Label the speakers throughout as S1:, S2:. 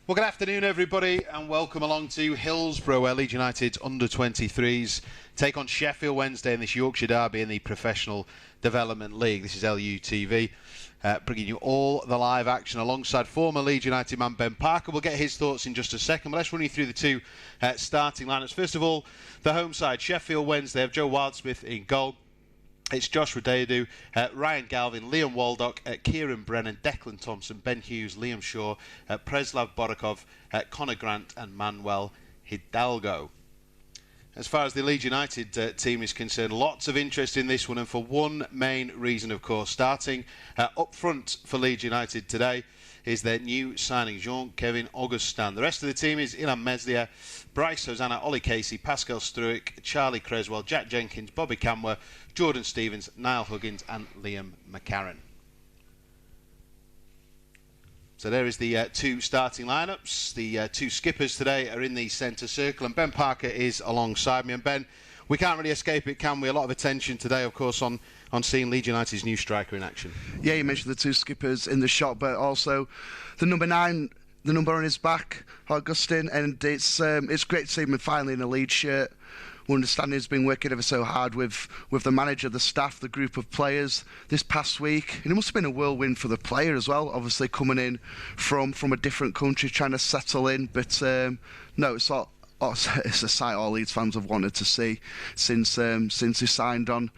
S1: Well, good afternoon, everybody, and welcome along to Hillsborough, where Leeds United under-23s take on Sheffield Wednesday in this Yorkshire derby in the Professional Development League. This is LUTV, bringing you all the live action alongside former Leeds United man Ben Parker. We'll get his thoughts in just a second, but let's run you through the two starting lineups. First of all, the home side, Sheffield Wednesday, have Joe Wildsmith in goal. It's Josh Radedu, Ryan Galvin, Liam Waldock, Kieran Brennan, Declan Thompson, Ben Hughes, Liam Shaw, Preslav Borakov, Connor Grant and Manuel Hidalgo. As far as the Leeds United team is concerned, lots of interest in this one, and for one main reason, of course. Starting up front for Leeds United today is their new signing, Jean-Kevin Augustin. The rest of the team is Ilham Meslier, Bryce Hosanna, Ollie Casey, Pascal Struick, Charlie Creswell, Jack Jenkins, Bobby Camwer, Jordan Stevens, Niall Huggins and Liam McCarron. So there is the two starting lineups. The two skippers today are in the centre circle, and Ben Parker is alongside me. And Ben, we can't really escape it, can we? A lot of attention today, of course, on seeing Leeds United's new striker in action. Yeah, you mentioned the two skippers in the shot, but also the number 9, the number on his back, Augustin, and it's great to see him finally in a Leeds shirt. We understand he's been working ever so hard with the manager, the staff, the group of players this past week. And it must have been a whirlwind for the player as well, obviously coming in from a different country, trying to settle in. But no, it's a sight all Leeds fans have wanted to see since he signed on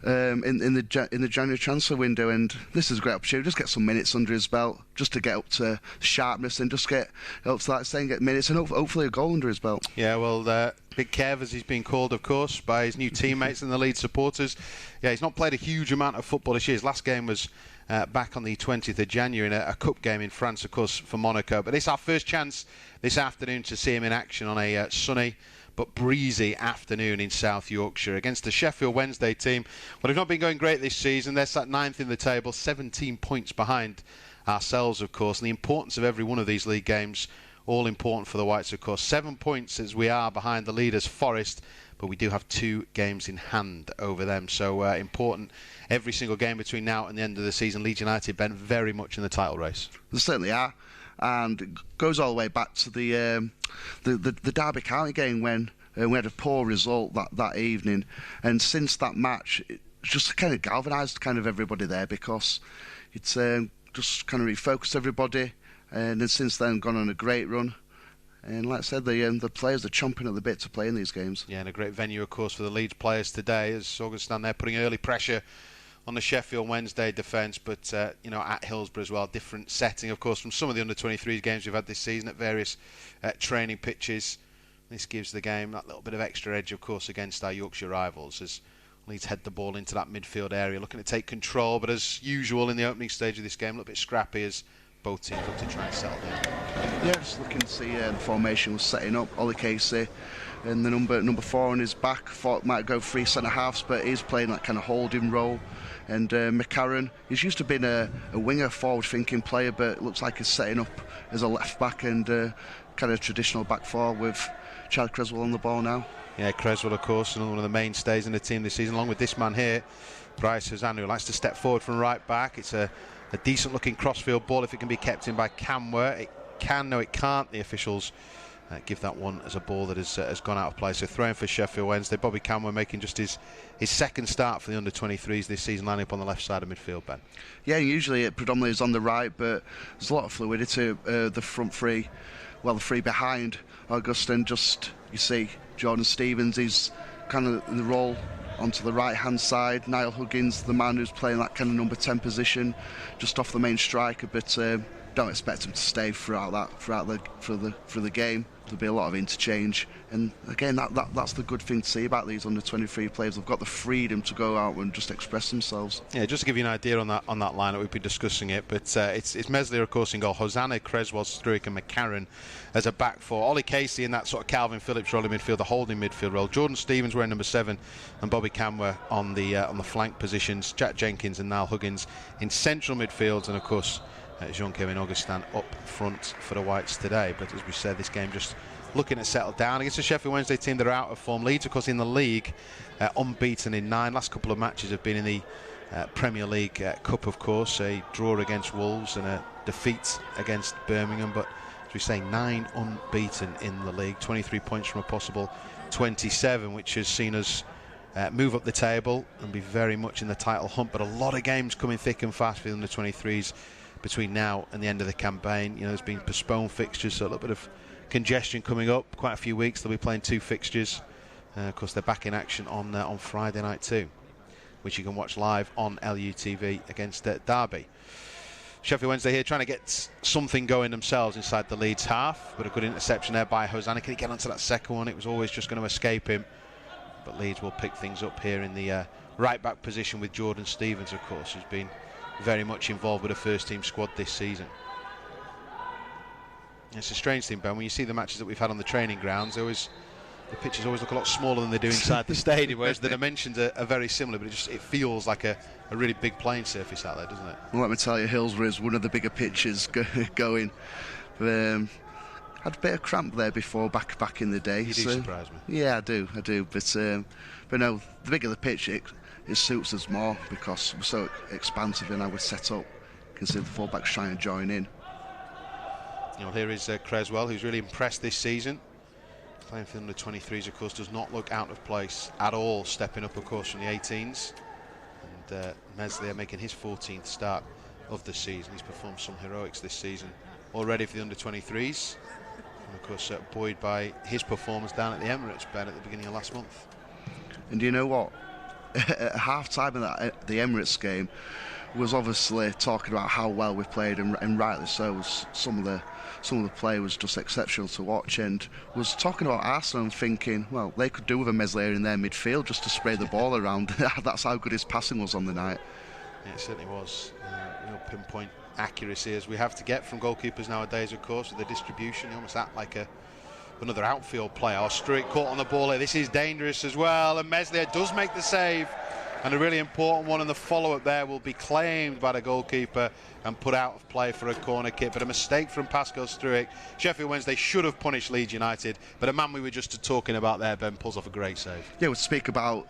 S1: in the January transfer window, and this is a great opportunity. Just get some minutes under his belt, just to get up to sharpness and just get up to that saying, get minutes and hopefully a goal under his belt. Yeah, well, Big Kev, as he's been called, of course, by his new teammates and the Leeds supporters. Yeah, he's not played a huge amount of football this year. His last game was back on the 20th of January in a cup game in France, of course, for Monaco. But this is our first chance this afternoon to see him in action on a sunny but breezy afternoon in South Yorkshire against the Sheffield Wednesday team. Well, they've not been going great this season. They're sat 9th in the table, 17 points behind ourselves, of course. And the importance of every one of these league games, all important for the Whites, of course. 7 points as we are behind the leaders, Forest, but we do have 2 games in hand over them. So important every single game between now and the end of the season. Leeds United been very much in the title race. They certainly are. And it goes all the way back to the Derby County game when we had a poor result that evening, and since that match it just kind of galvanised kind of everybody there, because it's just kind of refocused everybody, and then since then gone on a great run. And like I said, the players are chomping at the bit to play in these games. Yeah, and a great venue, of course, for the Leeds players today, as Augustin there putting early pressure on the Sheffield Wednesday defence, but at Hillsborough as well, different setting, of course, from some of the under-23s games we've had this season at various training pitches. This gives the game that little bit of extra edge, of course, against our Yorkshire rivals, as Leeds head the ball into that midfield area, looking to take control, but as usual in the opening stage of this game, a little bit scrappy as both teams look to try and settle down. Yeah, just looking to see the formation was setting up. Ollie Casey and the number 4 on his back, thought might go 3 centre-halves, but he's playing that kind of holding role. And McCarron, he's used to being a winger, forward-thinking player, but it looks like he's setting up as a left-back and kind of traditional back 4 with Charlie Creswell on the ball now. Yeah, Creswell, of course, another one of the mainstays in the team this season, along with this man here, Bryce Hosanna, who likes to step forward from right back. It's a decent-looking crossfield ball if it can be kept in by Camwer. It can, no, it can't. The officials give that one as a ball that has gone out of play. So throwing for Sheffield Wednesday. Bobby Camwer making just his second start for the under-23s this season, lining up on the left side of midfield, Ben. Yeah, usually it predominantly is on the right, but there's a lot of fluidity. The front three, well, the three behind Augustin, just, you see, Jordan Stevens, he's kind of in the role onto the right-hand side. Niall Huggins, the man who's playing that kind of number 10 position, just off the main striker, but don't expect him to stay throughout the game. There'll be a lot of interchange, and again, that's the good thing to see about these under-23 players. They've got the freedom to go out and just express themselves. Yeah, just to give you an idea on that lineup, we've been discussing it, but it's Meslier, of course, in goal. Hosanna, Creswell, Struick and McCarron as a back 4. Ollie Casey in that sort of Calvin Phillips role in midfield, the holding midfield role. Jordan Stevens wearing number 7, and Bobby Camwer on the flank positions. Jack Jenkins and Niall Huggins in central midfields, and of course Jean-Kevin Augustin up front for the Whites today. But as we said, this game just looking to settle down against the Sheffield Wednesday team that are out of form. Leeds, of course, in the league, unbeaten in 9. Last couple of matches have been in the Premier League Cup, of course. A draw against Wolves and a defeat against Birmingham, but as we say, 9 unbeaten in the league, 23 points from a possible 27, which has seen us move up the table and be very much in the title hunt. But a lot of games coming thick and fast for the under-23s between now and the end of the campaign. You know, there's been postponed fixtures, so a little bit of congestion coming up. Quite a few weeks they'll be playing 2 fixtures. Of course, they're back in action on Friday night too, which you can watch live on LUTV against Derby. Sheffield Wednesday here trying to get something going themselves inside the Leeds half, but a good interception there by Hosanna. Can he get onto that second one? It was always just going to escape him, but Leeds will pick things up here in the right back position with Jordan Stevens, of course, who's been very much involved with the first team squad this season. It's a strange thing, Ben, when you see the matches that we've had on the training grounds, the pitches always look a lot smaller than they do inside the stadium, whereas the dimensions are very similar, but it feels like a really big playing surface out there, doesn't it?
S2: Well, let me tell you, Hillsborough is one of the bigger pitches going. Had a bit of cramp there before, back in the day.
S1: You do surprise me.
S2: Yeah, I do. But no, the bigger the pitch, it suits us more because we're so expansive in how we're set up. You can see the fullbacks trying to join in.
S1: You know, here is Creswell, who's really impressed this season. Playing for the under-23s, of course, does not look out of place at all, stepping up, of course, from the 18s. And Meslier making his 14th start of the season. He's performed some heroics this season already for the under-23s. And, of course, buoyed by his performance down at the Emirates, Ben, at the beginning of last month.
S2: And you know what? At half-time of the Emirates game was obviously talking about how well we played, and rightly so. Some of the play was just exceptional to watch, and was talking about Arsenal and thinking, well, they could do with a Meslier in their midfield just to spray the ball around. That's how good his passing was on the night.
S1: Yeah, it certainly was. Real pinpoint accuracy as we have to get from goalkeepers nowadays, of course, with the distribution. You almost act like another outfield player. Struick caught on the ball here. This is dangerous as well, and Meslier does make the save. And a really important one, and the follow-up there will be claimed by the goalkeeper and put out of play for a corner kick. But a mistake from Pascal Struick. Sheffield Wednesday should have punished Leeds United, but a man we were just talking about there, Ben, pulls off a great save.
S2: Yeah, we'll speak about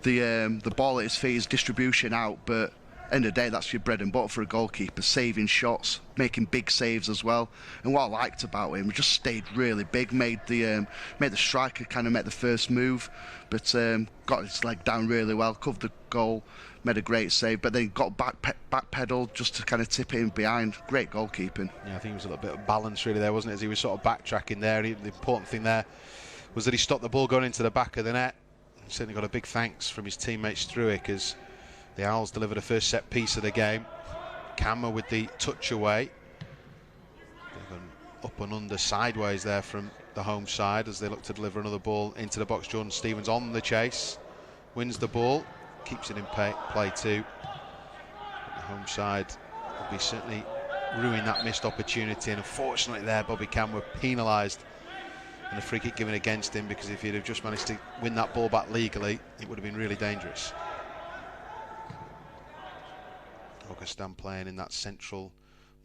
S2: the ball at his feet, his distribution out, but end of the day, that's your bread and butter for a goalkeeper, saving shots, making big saves as well. And what I liked about him, he just stayed really big, made the striker kind of make the first move, but got his leg down really well, covered the goal, made a great save, but then got back pedal just to kind of tip it in behind. Great goalkeeping.
S1: Yeah, I think it was a little bit of balance really there, wasn't it, as he was sort of backtracking there. The important thing there was that he stopped the ball going into the back of the net. He certainly got a big thanks from his teammate Struick as the Owls delivered the first set piece of the game. Cammer with the touch away. Up and under sideways there from the home side as they look to deliver another ball into the box. Jordan Stevens on the chase, wins the ball, keeps it in play too. The home side will be certainly ruining that missed opportunity, and unfortunately there Bobby Cammer penalised and a free kick given against him, because if he'd have just managed to win that ball back legally, it would have been really dangerous. Augustin playing in that central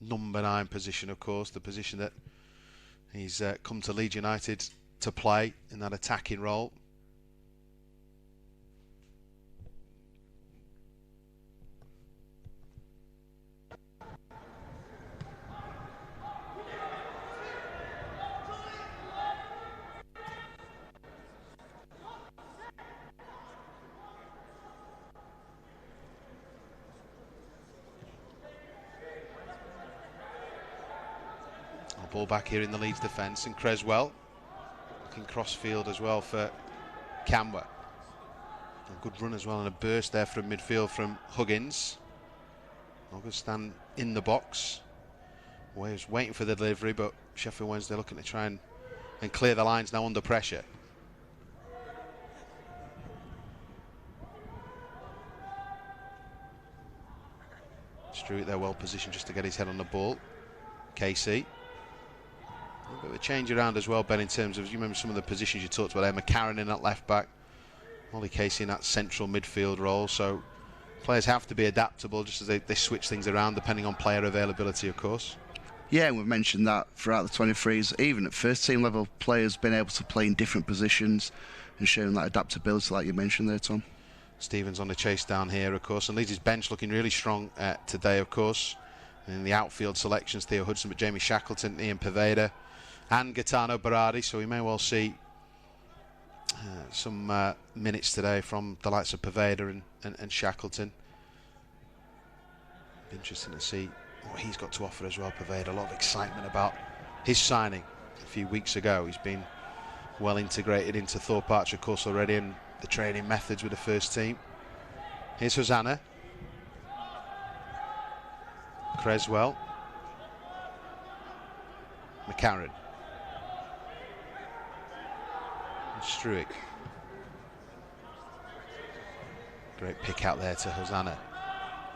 S1: number 9 position, of course, the position that he's come to Leeds United to play in that attacking role. Ball back here in the Leeds defence, and Creswell looking cross-field as well for Camber. A good run as well, and a burst there from midfield from Huggins. Augustin in the box. Waves waiting for the delivery, but Sheffield Wednesday looking to try and clear the lines now under pressure. Struick there well positioned just to get his head on the ball. Casey. A bit of a change around as well, Ben, in terms of, you remember some of the positions you talked about there, McCarron in that left back, Molly Casey in that central midfield role, so players have to be adaptable just as they switch things around depending on player availability, of course.
S2: Yeah, we've mentioned that throughout the 23s, even at first team level, players been able to play in different positions and showing that adaptability like you mentioned there, Tom.
S1: Stevens on the chase down here, of course, and Leeds' bench looking really strong today, of course. In the outfield selections, Theo Hudson, but Jamie Shackleton, Ian Poveda and Gaetano Berardi, so we may well see some minutes today from the likes of Poveda and Shackleton. Interesting to see what he's got to offer as well, Poveda. A lot of excitement about his signing a few weeks ago. He's been well integrated into Thorpe Archer course already, and the training methods with the first team. Here's Hosanna. Creswell. McCarran. And Struick. Great pick out there to Hosanna.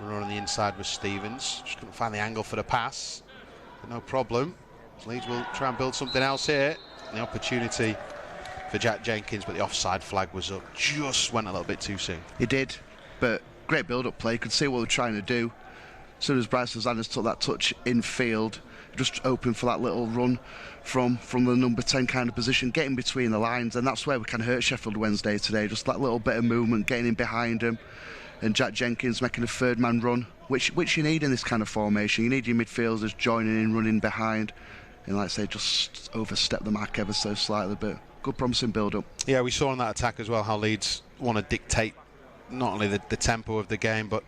S1: Runner on the inside was Stevens. Just couldn't find the angle for the pass. But no problem. Leeds will try and build something else here. The opportunity for Jack Jenkins, but the offside flag was up. Just went a little bit too soon.
S2: It did, but great build-up play. Could see what they were trying to do. As soon as Bryce Hosanna took that touch in field, just open for that little run from the number 10 kind of position, getting between the lines, and that's where we can hurt Sheffield Wednesday today. Just that little bit of movement, getting in behind him, and Jack Jenkins making a third-man run, which you need in this kind of formation. You need your midfielders joining in, running behind, and like I say, just overstep the mark ever so slightly, but good promising build-up.
S1: Yeah, we saw in that attack as well how Leeds want to dictate not only the tempo of the game, but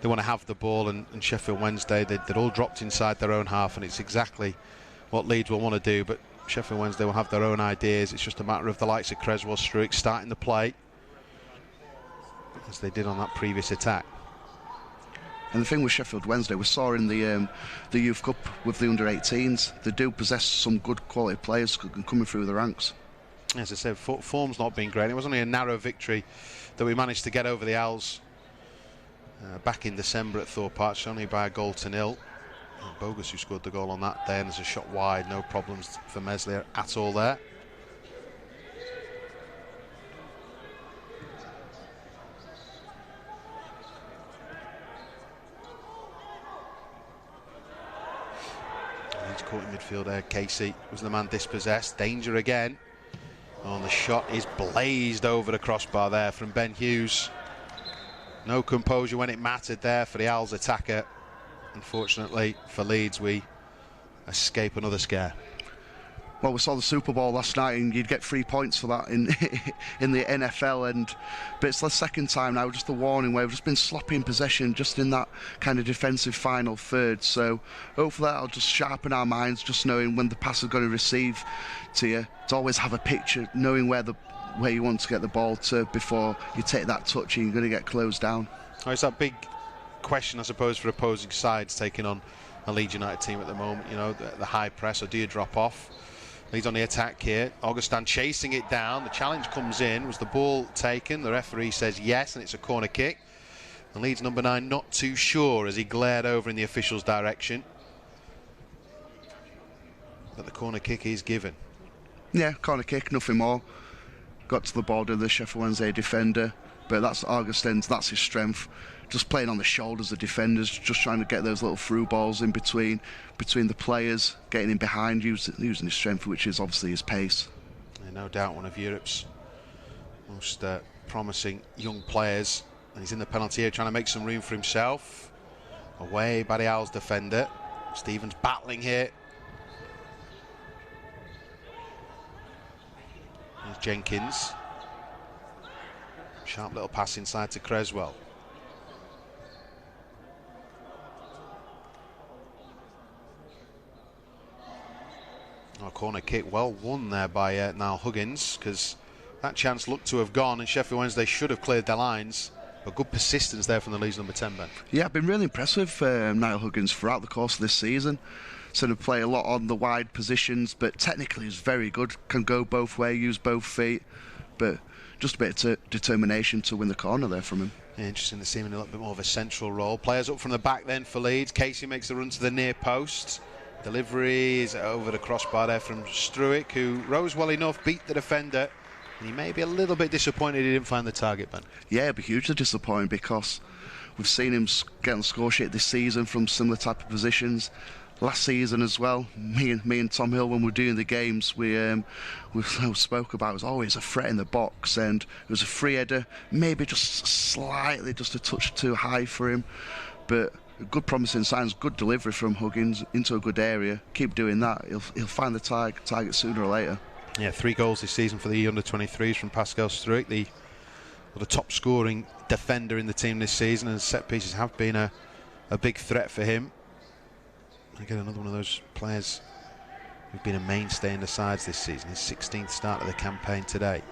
S1: they want to have the ball, and Sheffield Wednesday, they'd all dropped inside their own half, and it's exactly what Leeds will want to do, but Sheffield Wednesday will have their own ideas. It's just a matter of the likes of Creswell, Struick starting the play, as they did on that previous attack.
S2: And the thing with Sheffield Wednesday, we saw in the Youth Cup with the under-18s, they do possess some good quality players coming through the ranks.
S1: As I said, form's not been great. It was only a narrow victory that we managed to get over the Owls back in December at Thorpe Arch, only by a goal to nil. Bogus who scored the goal on that day, and there's a shot wide, no problems for Meslier at all there. He's caught in midfield there. Casey was the man dispossessed. Danger again. Oh, and the shot is blazed over the crossbar there from Ben Hughes. No composure when it mattered there for the Owls attacker. Unfortunately for Leeds, we escape another scare.
S2: Well, we saw the Super Bowl last night, and you'd get 3 points for that in the NFL. But it's the second time now, just a warning where we've just been sloppy in possession, just in that kind of defensive final third. So hopefully that'll just sharpen our minds, just knowing when the pass is going to receive to you, to always have a picture, knowing where you want to get the ball to before you take that touch and you're going to get closed down.
S1: Oh, it's that big question, I suppose, for opposing sides taking on a Leeds United team at the moment. You know, the high press, or do you drop off? Leeds on the attack here. Augustin chasing it down. The challenge comes in. Was the ball taken? The referee says yes, and it's a corner kick. And Leeds number 9 not too sure as he glared over in the official's direction. But the corner kick is given.
S2: Yeah, corner kick, nothing more. Got to the border of the Sheffield Wednesday defender, but that's Augustin's, that's his strength. Just playing on the shoulders of defenders, just trying to get those little through balls in between the players, getting in behind, using his strength, which is obviously his pace.
S1: Yeah, no doubt one of Europe's most promising young players, and he's in the penalty area trying to make some room for himself. Away by the Owls defender. Stevens battling here. Here's Jenkins. Sharp little pass inside to Creswell. Oh, corner kick well won there by Niall Huggins, because that chance looked to have gone, and Sheffield Wednesday should have cleared their lines. But good persistence there from the Leeds number 10 Ben.
S2: Yeah, I've been really impressed with Niall Huggins throughout the course of this season. Sort of play a lot on the wide positions, but technically he's very good, can go both ways, use both feet, but just a bit of determination to win the corner there from him.
S1: Yeah, interesting to see him in a little bit more of a central role. Players up from the back then for Leeds. Casey makes the run to the near post. Delivery is over the crossbar there from Struick, who rose well enough, beat the defender, and he may be a little bit disappointed he didn't find the target, Ben.
S2: Yeah, he'll be hugely disappointed, because we've seen him get on the score sheet this season from similar type of positions. Last season as well, me and Tom Hill, when we were doing the games, we spoke about it was always a threat in the box, and it was a free header, maybe just slightly, just a touch too high for him, but good promising signs, good delivery from Huggins into a good area. Keep doing that. He'll find the target sooner or later.
S1: Yeah, 3 goals this season for the under-23s from Pascal Struik, the top scoring defender in the team this season, and set pieces have been a big threat for him. Again, another one of those players who've been a mainstay in the sides this season. His 16th start of the campaign today.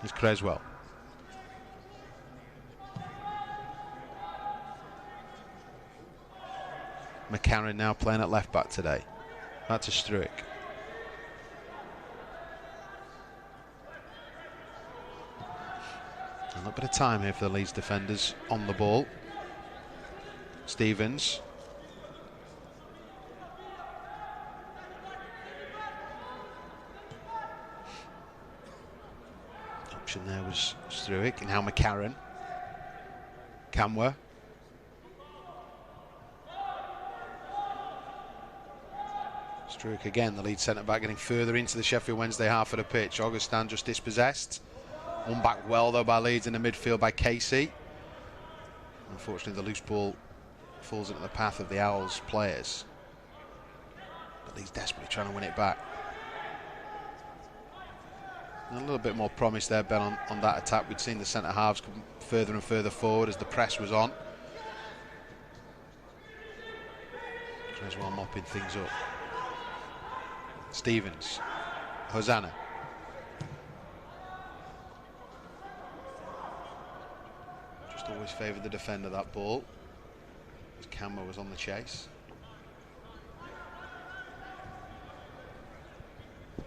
S1: Here's Creswell. McCarron now playing at left back today. Back to Struik. A little bit of time here for the Leeds defenders on the ball. Stevens. Option there was Struik. Now McCarron. Camwer. Struik again, the lead centre-back, getting further into the Sheffield Wednesday half of the pitch. Augustin just dispossessed. Won back well, though, by Leeds in the midfield by Casey. Unfortunately, the loose ball falls into the path of the Owls players. But Leeds desperately trying to win it back. And a little bit more promise there, Ben, on that attack. We'd seen the centre-halves come further and further forward as the press was on. Creswell mopping things up. Stevens, Hosanna. Just always favoured the defender, that ball, as Camber was on the chase. And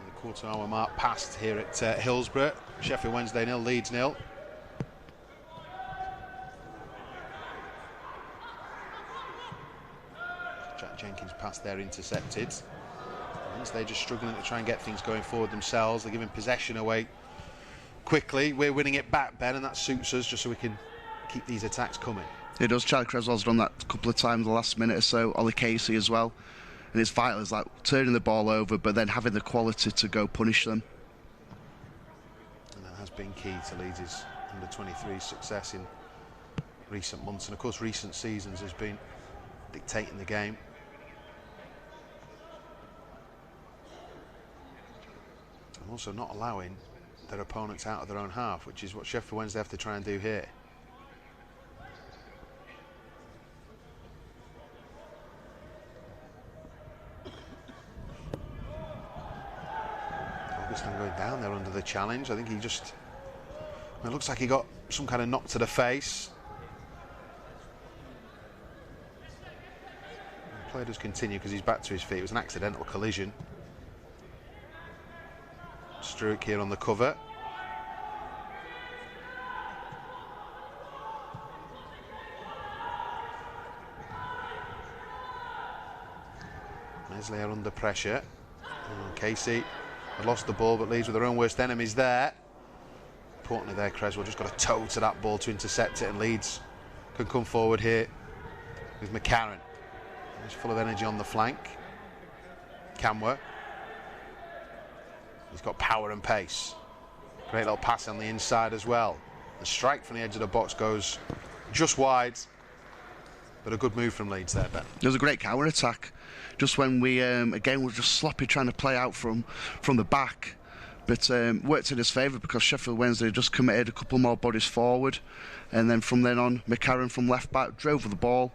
S1: the quarter-hour mark passed here at Hillsborough. Sheffield Wednesday 0, Leeds 0. Jenkins pass there intercepted. They're just struggling to try and get things going forward themselves. They're giving possession away quickly. We're winning it back, Ben, and that suits us just so we can keep these attacks coming.
S2: It does. Charlie Creswell's done that a couple of times the last minute or so. Ollie Casey as well. And it's vital. It's like turning the ball over, but then having the quality to go punish them.
S1: And that has been key to Leeds' under-23 success in recent months. And of course, recent seasons has been dictating the game. Also not allowing their opponents out of their own half, which is what Sheffield Wednesday have to try and do here. Augustin going down there under the challenge. I think he just... It looks like he got some kind of knock to the face. The play does continue because he's back to his feet. It was an accidental collision. Struik here on the cover. Meslier under pressure. Casey had lost the ball, but Leeds with their own worst enemies there. Importantly there, Creswell just got a toe to that ball to intercept it, and Leeds can come forward here with McCarron. He's full of energy on the flank. Camwer. He's got power and pace. Great little pass on the inside as well. The strike from the edge of the box goes just wide, but a good move from Leeds there, Ben.
S2: It was a great counter attack. Just when we again were just sloppy trying to play out from the back, but worked in his favour because Sheffield Wednesday just committed a couple more bodies forward, and then from then on, McCarron from left back drove with the ball,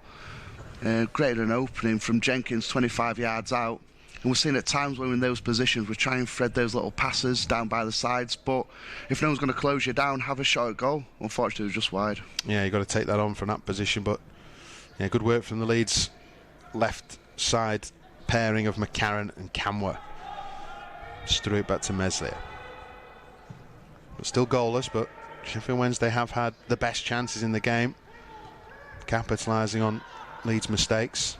S2: created an opening from Jenkins 25 yards out. And we're seeing at times when we're in those positions, we try and thread those little passes down by the sides, but if no one's going to close you down, have a shot at goal. Unfortunately, it was just wide.
S1: Yeah, you've got to take that on from that position, but yeah, good work from the Leeds left side pairing of McCarron and Camwer. Straight back to Meslier. But still goalless, but Sheffield Wednesday have had the best chances in the game, capitalising on Leeds' mistakes.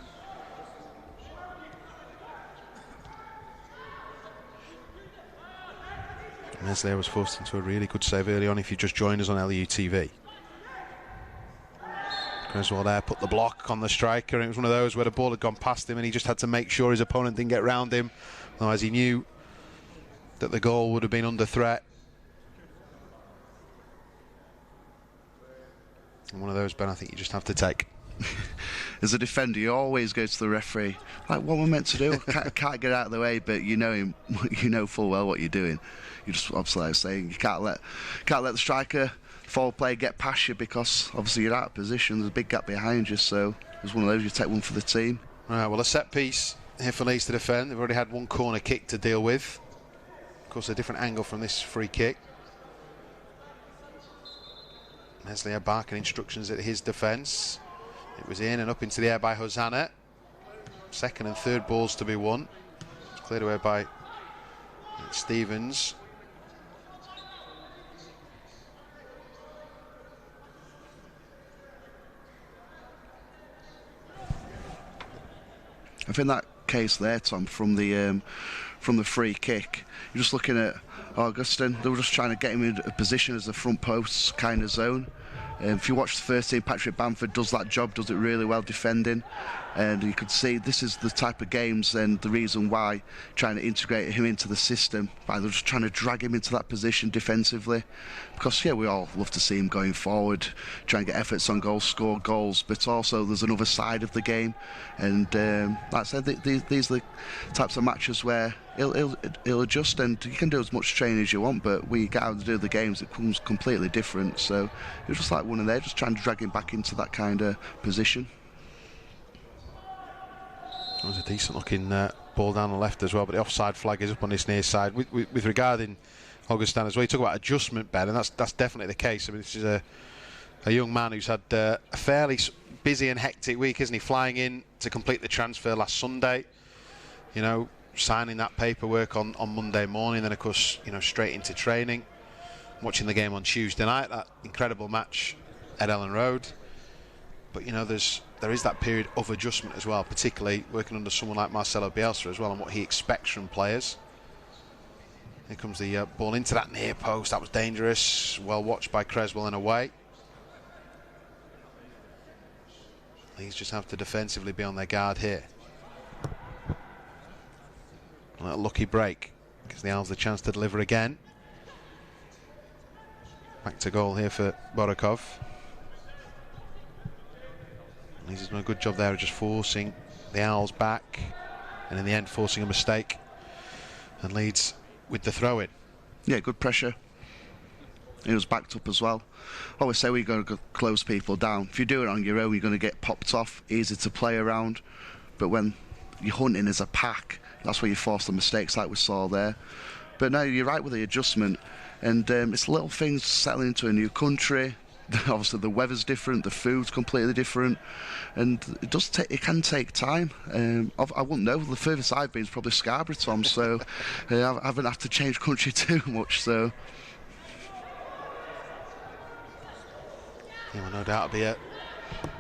S1: Meslier was forced into a really good save early on if you just joined us on LUTV. Creswell there put the block on the striker, and it was one of those where the ball had gone past him and he just had to make sure his opponent didn't get round him, otherwise he knew that the goal would have been under threat. And one of those, Ben, I think you just have to take.
S2: As a defender, you always go to the referee, like, what am I meant to do? Can't get out of the way, but you know full well what you're doing. You just, obviously, like I'm saying, you can't let the striker, forward player, get past you, because obviously you're out of position. There's a big gap behind you, so there's one of those. You take one for the team.
S1: Right, well, a set piece here for Leeds to defend. They've already had one corner kick to deal with. Of course, a different angle from this free kick. Meslier barking instructions at his defence. It was in and up into the air by Hosanna. Second and third balls to be won. It's cleared away by Stevens.
S2: I think that case there, Tom, from the free kick, you're just looking at Augustin. They were just trying to get him in a position as a front post kind of zone. If you watch the first team, Patrick Bamford does that job, does it really well defending, and you could see this is the type of games and the reason why trying to integrate him into the system, by they're just trying to drag him into that position defensively, because yeah, we all love to see him going forward, try and get efforts on goals, score goals, but also there's another side of the game, and like I said, these are the types of matches where he'll adjust, and you can do as much training as you want, but when you get out to do the games, it comes completely different. So it was just like one of there, just trying to drag him back into that kind of position.
S1: That was a decent looking ball down the left as well, but the offside flag is up on this near side. With regarding Augustin as well, you talk about adjustment, Ben, and that's definitely the case. I mean, this is a young man who's had a fairly busy and hectic week, isn't he? Flying in to complete the transfer last Sunday, you know, signing that paperwork on Monday morning, then of course, you know, straight into training, watching the game on Tuesday night, that incredible match at Ellen Road. But you know, there is that period of adjustment as well, particularly working under someone like Marcelo Bielsa as well, and what he expects from players. Here comes the ball into that near post. That was dangerous. Well watched by Creswell and away. Leeds just have to defensively be on their guard here. A little lucky break gives the Owls the chance to deliver again. Back to goal here for Borakov. Leeds has done a good job there of just forcing the Owls back, and in the end forcing a mistake, and Leeds with the throw-in.
S2: Yeah, good pressure. He was backed up as well. I always say we've got to close people down. If you do it on your own, you're going to get popped off, easy to play around, but when you're hunting as a pack, that's where you force the mistakes like we saw there. But no, you're right with the adjustment, and it's little things, settling into a new country. Obviously the weather's different, the food's completely different, and it can take time. I wouldn't know, the furthest I've been is probably Scarborough, Tom, so I haven't had to change country too much, so.
S1: Yeah, well, no doubt it'll be a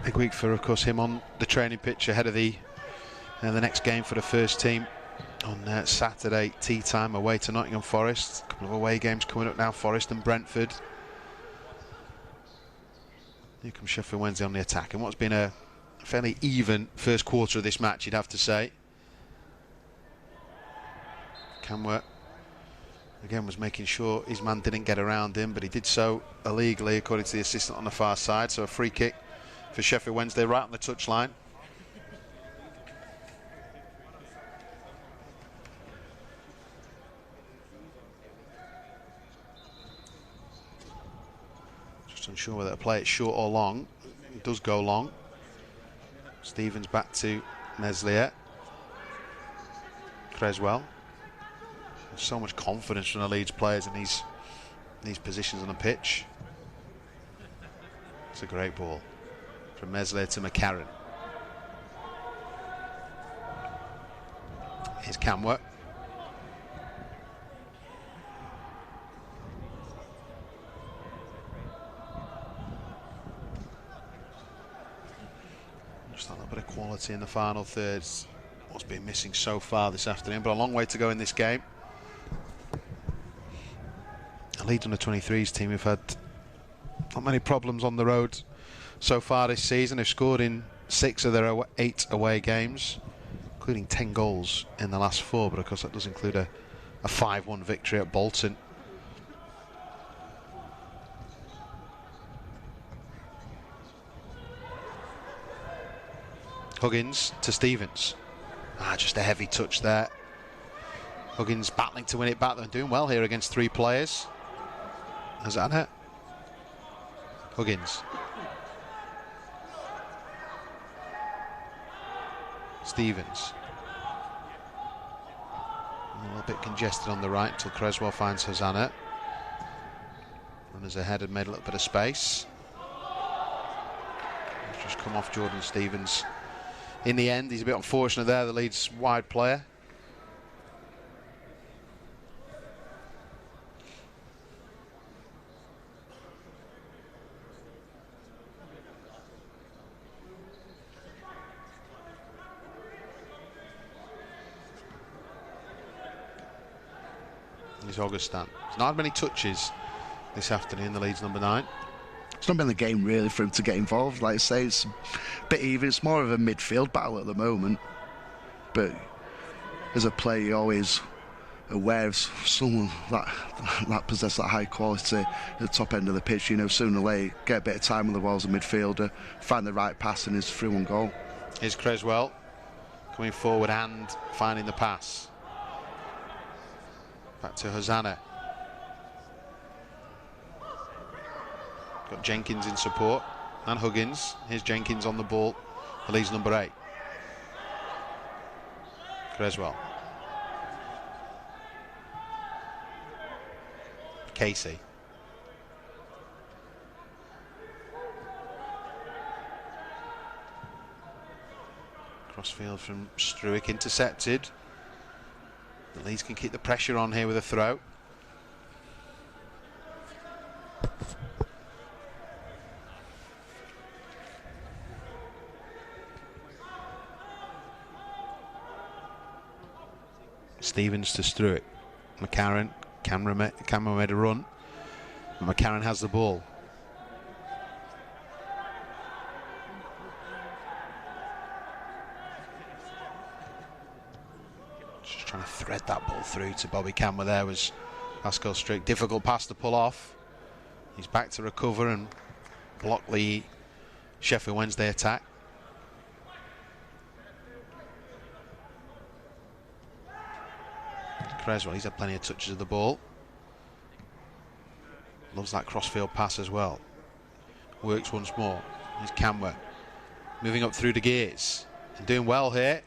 S1: big week for, of course, him on the training pitch ahead of the next game for the first team on Saturday, tea time, away to Nottingham Forest. A couple of away games coming up now, Forest and Brentford. Here comes Sheffield Wednesday on the attack, and what's been a fairly even first quarter of this match, you'd have to say. Camworth again was making sure his man didn't get around him, but he did so illegally, according to the assistant on the far side. So a free kick for Sheffield Wednesday right on the touchline. Unsure whether to play it short or long. It does go long. Stevens back to Meslier. Creswell. There's so much confidence from the Leeds players in these positions on the pitch. It's a great ball from Meslier to McCarran. Here's Camworth. Just that little bit of quality in the final third. What's been missing so far this afternoon, but a long way to go in this game. The Leeds U23's team have had not many problems on the road so far this season. They've scored in 6 of their 8 away games, including 10 goals in the last 4, but of course that does include a 5-1 victory at Bolton. Huggins to Stevens. Just a heavy touch there. Huggins battling to win it back. They're doing well here against 3 players. Hosanna. Huggins. Stevens. A little bit congested on the right until Creswell finds Hosanna. Runners ahead and made a little bit of space. Just come off Jordan Stevens. In the end, he's a bit unfortunate there, the Leeds wide player. He's Augustin. He's not had many touches this afternoon, the Leeds number 9.
S2: It's not been the game really for him to get involved. Like I say, it's a bit even. It's more of a midfield battle at the moment. But as a player, you're always aware of someone that possesses that high quality at the top end of the pitch. You know, sooner or later, get a bit of time on the wall as a midfielder, find the right pass, and it's through on goal.
S1: Here's Creswell coming forward and finding the pass. Back to Hosanna. Got Jenkins in support and Huggins. Here's Jenkins on the ball. The Leeds number 8. Creswell. Casey. Crossfield from Struick, intercepted. The Leeds can keep the pressure on here with a throw. Stevens to Struick. McCarran. Cameron made a run. McCarran has the ball. Just trying to thread that ball through to Bobby Cameron. There was Pascal Struick. Difficult pass to pull off. He's back to recover and block the Sheffield Wednesday attack. Creswell, he's had plenty of touches of the ball. Loves that crossfield pass as well. Works once more. Here's Camwer. Moving up through the gears. And doing well here.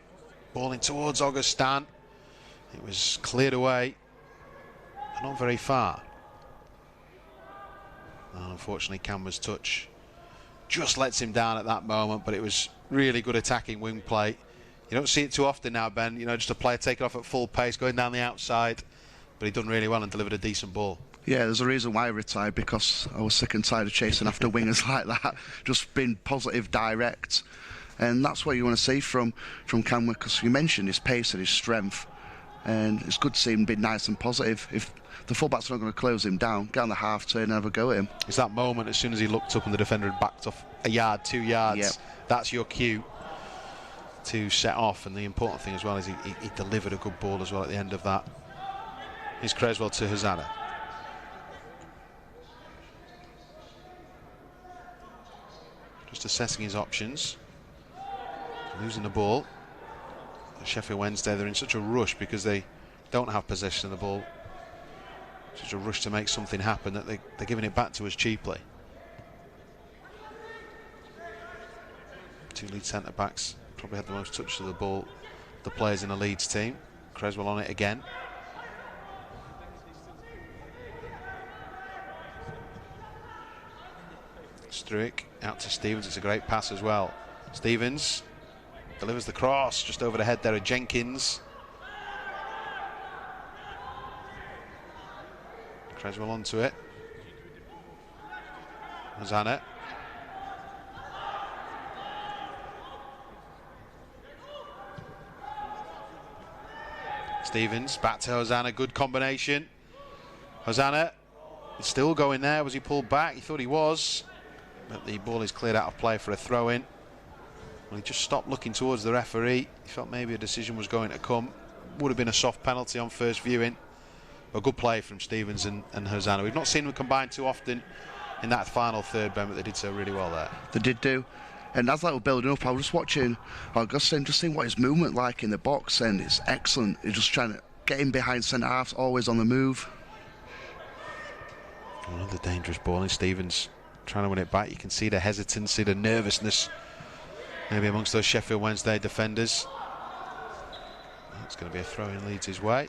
S1: Balling towards Augustin. It was cleared away. But not very far. And unfortunately, Camwer's touch just lets him down at that moment. But it was really good attacking wing play. You don't see it too often now, Ben. You know, just a player taking off at full pace, going down the outside. But he done really well and delivered a decent ball.
S2: Yeah, there's a reason why I retired, because I was sick and tired of chasing after wingers like that. Just being positive, direct. And that's what you want to see from Camwer, because you mentioned his pace and his strength. And it's good to see him be nice and positive. If the fullback's not going to close him down, get on the half turn and have a go at him.
S1: It's that moment as soon as he looked up and the defender had backed off a yard, 2 yards.
S2: Yep.
S1: That's your cue to set off, and the important thing as well is he delivered a good ball as well at the end of that. Here's Creswell to Hosanna. Just assessing his options. Losing the ball. Sheffield Wednesday, they're in such a rush because they don't have possession of the ball. Such a rush to make something happen that they're giving it back to us cheaply. 2 Leeds centre backs probably had the most touches of the ball, the players in the Leeds team. Creswell on it again. Struick out to Stevens. It's a great pass as well. Stevens delivers the cross just over the head there of Jenkins. Creswell onto it. Hosanna. Stevens back to Hosanna. Good combination. Hosanna is still going there. Was he pulled back? He thought he was. But the ball is cleared out of play for a throw-in. Well, he just stopped looking towards the referee. He felt maybe a decision was going to come. Would have been a soft penalty on first viewing. A good play from Stevens and Hosanna. We've not seen them combine too often in that final third, Ben, but they did so really well there.
S2: They did do. And as that was building up, I was just watching Augustine, just seeing what his movement like in the box, and it's excellent. He's just trying to get in behind centre half, always on the move.
S1: Another dangerous ball, and Stevens trying to win it back. You can see the hesitancy, the nervousness, maybe amongst those Sheffield Wednesday defenders. It's going to be a throw in Leeds' way.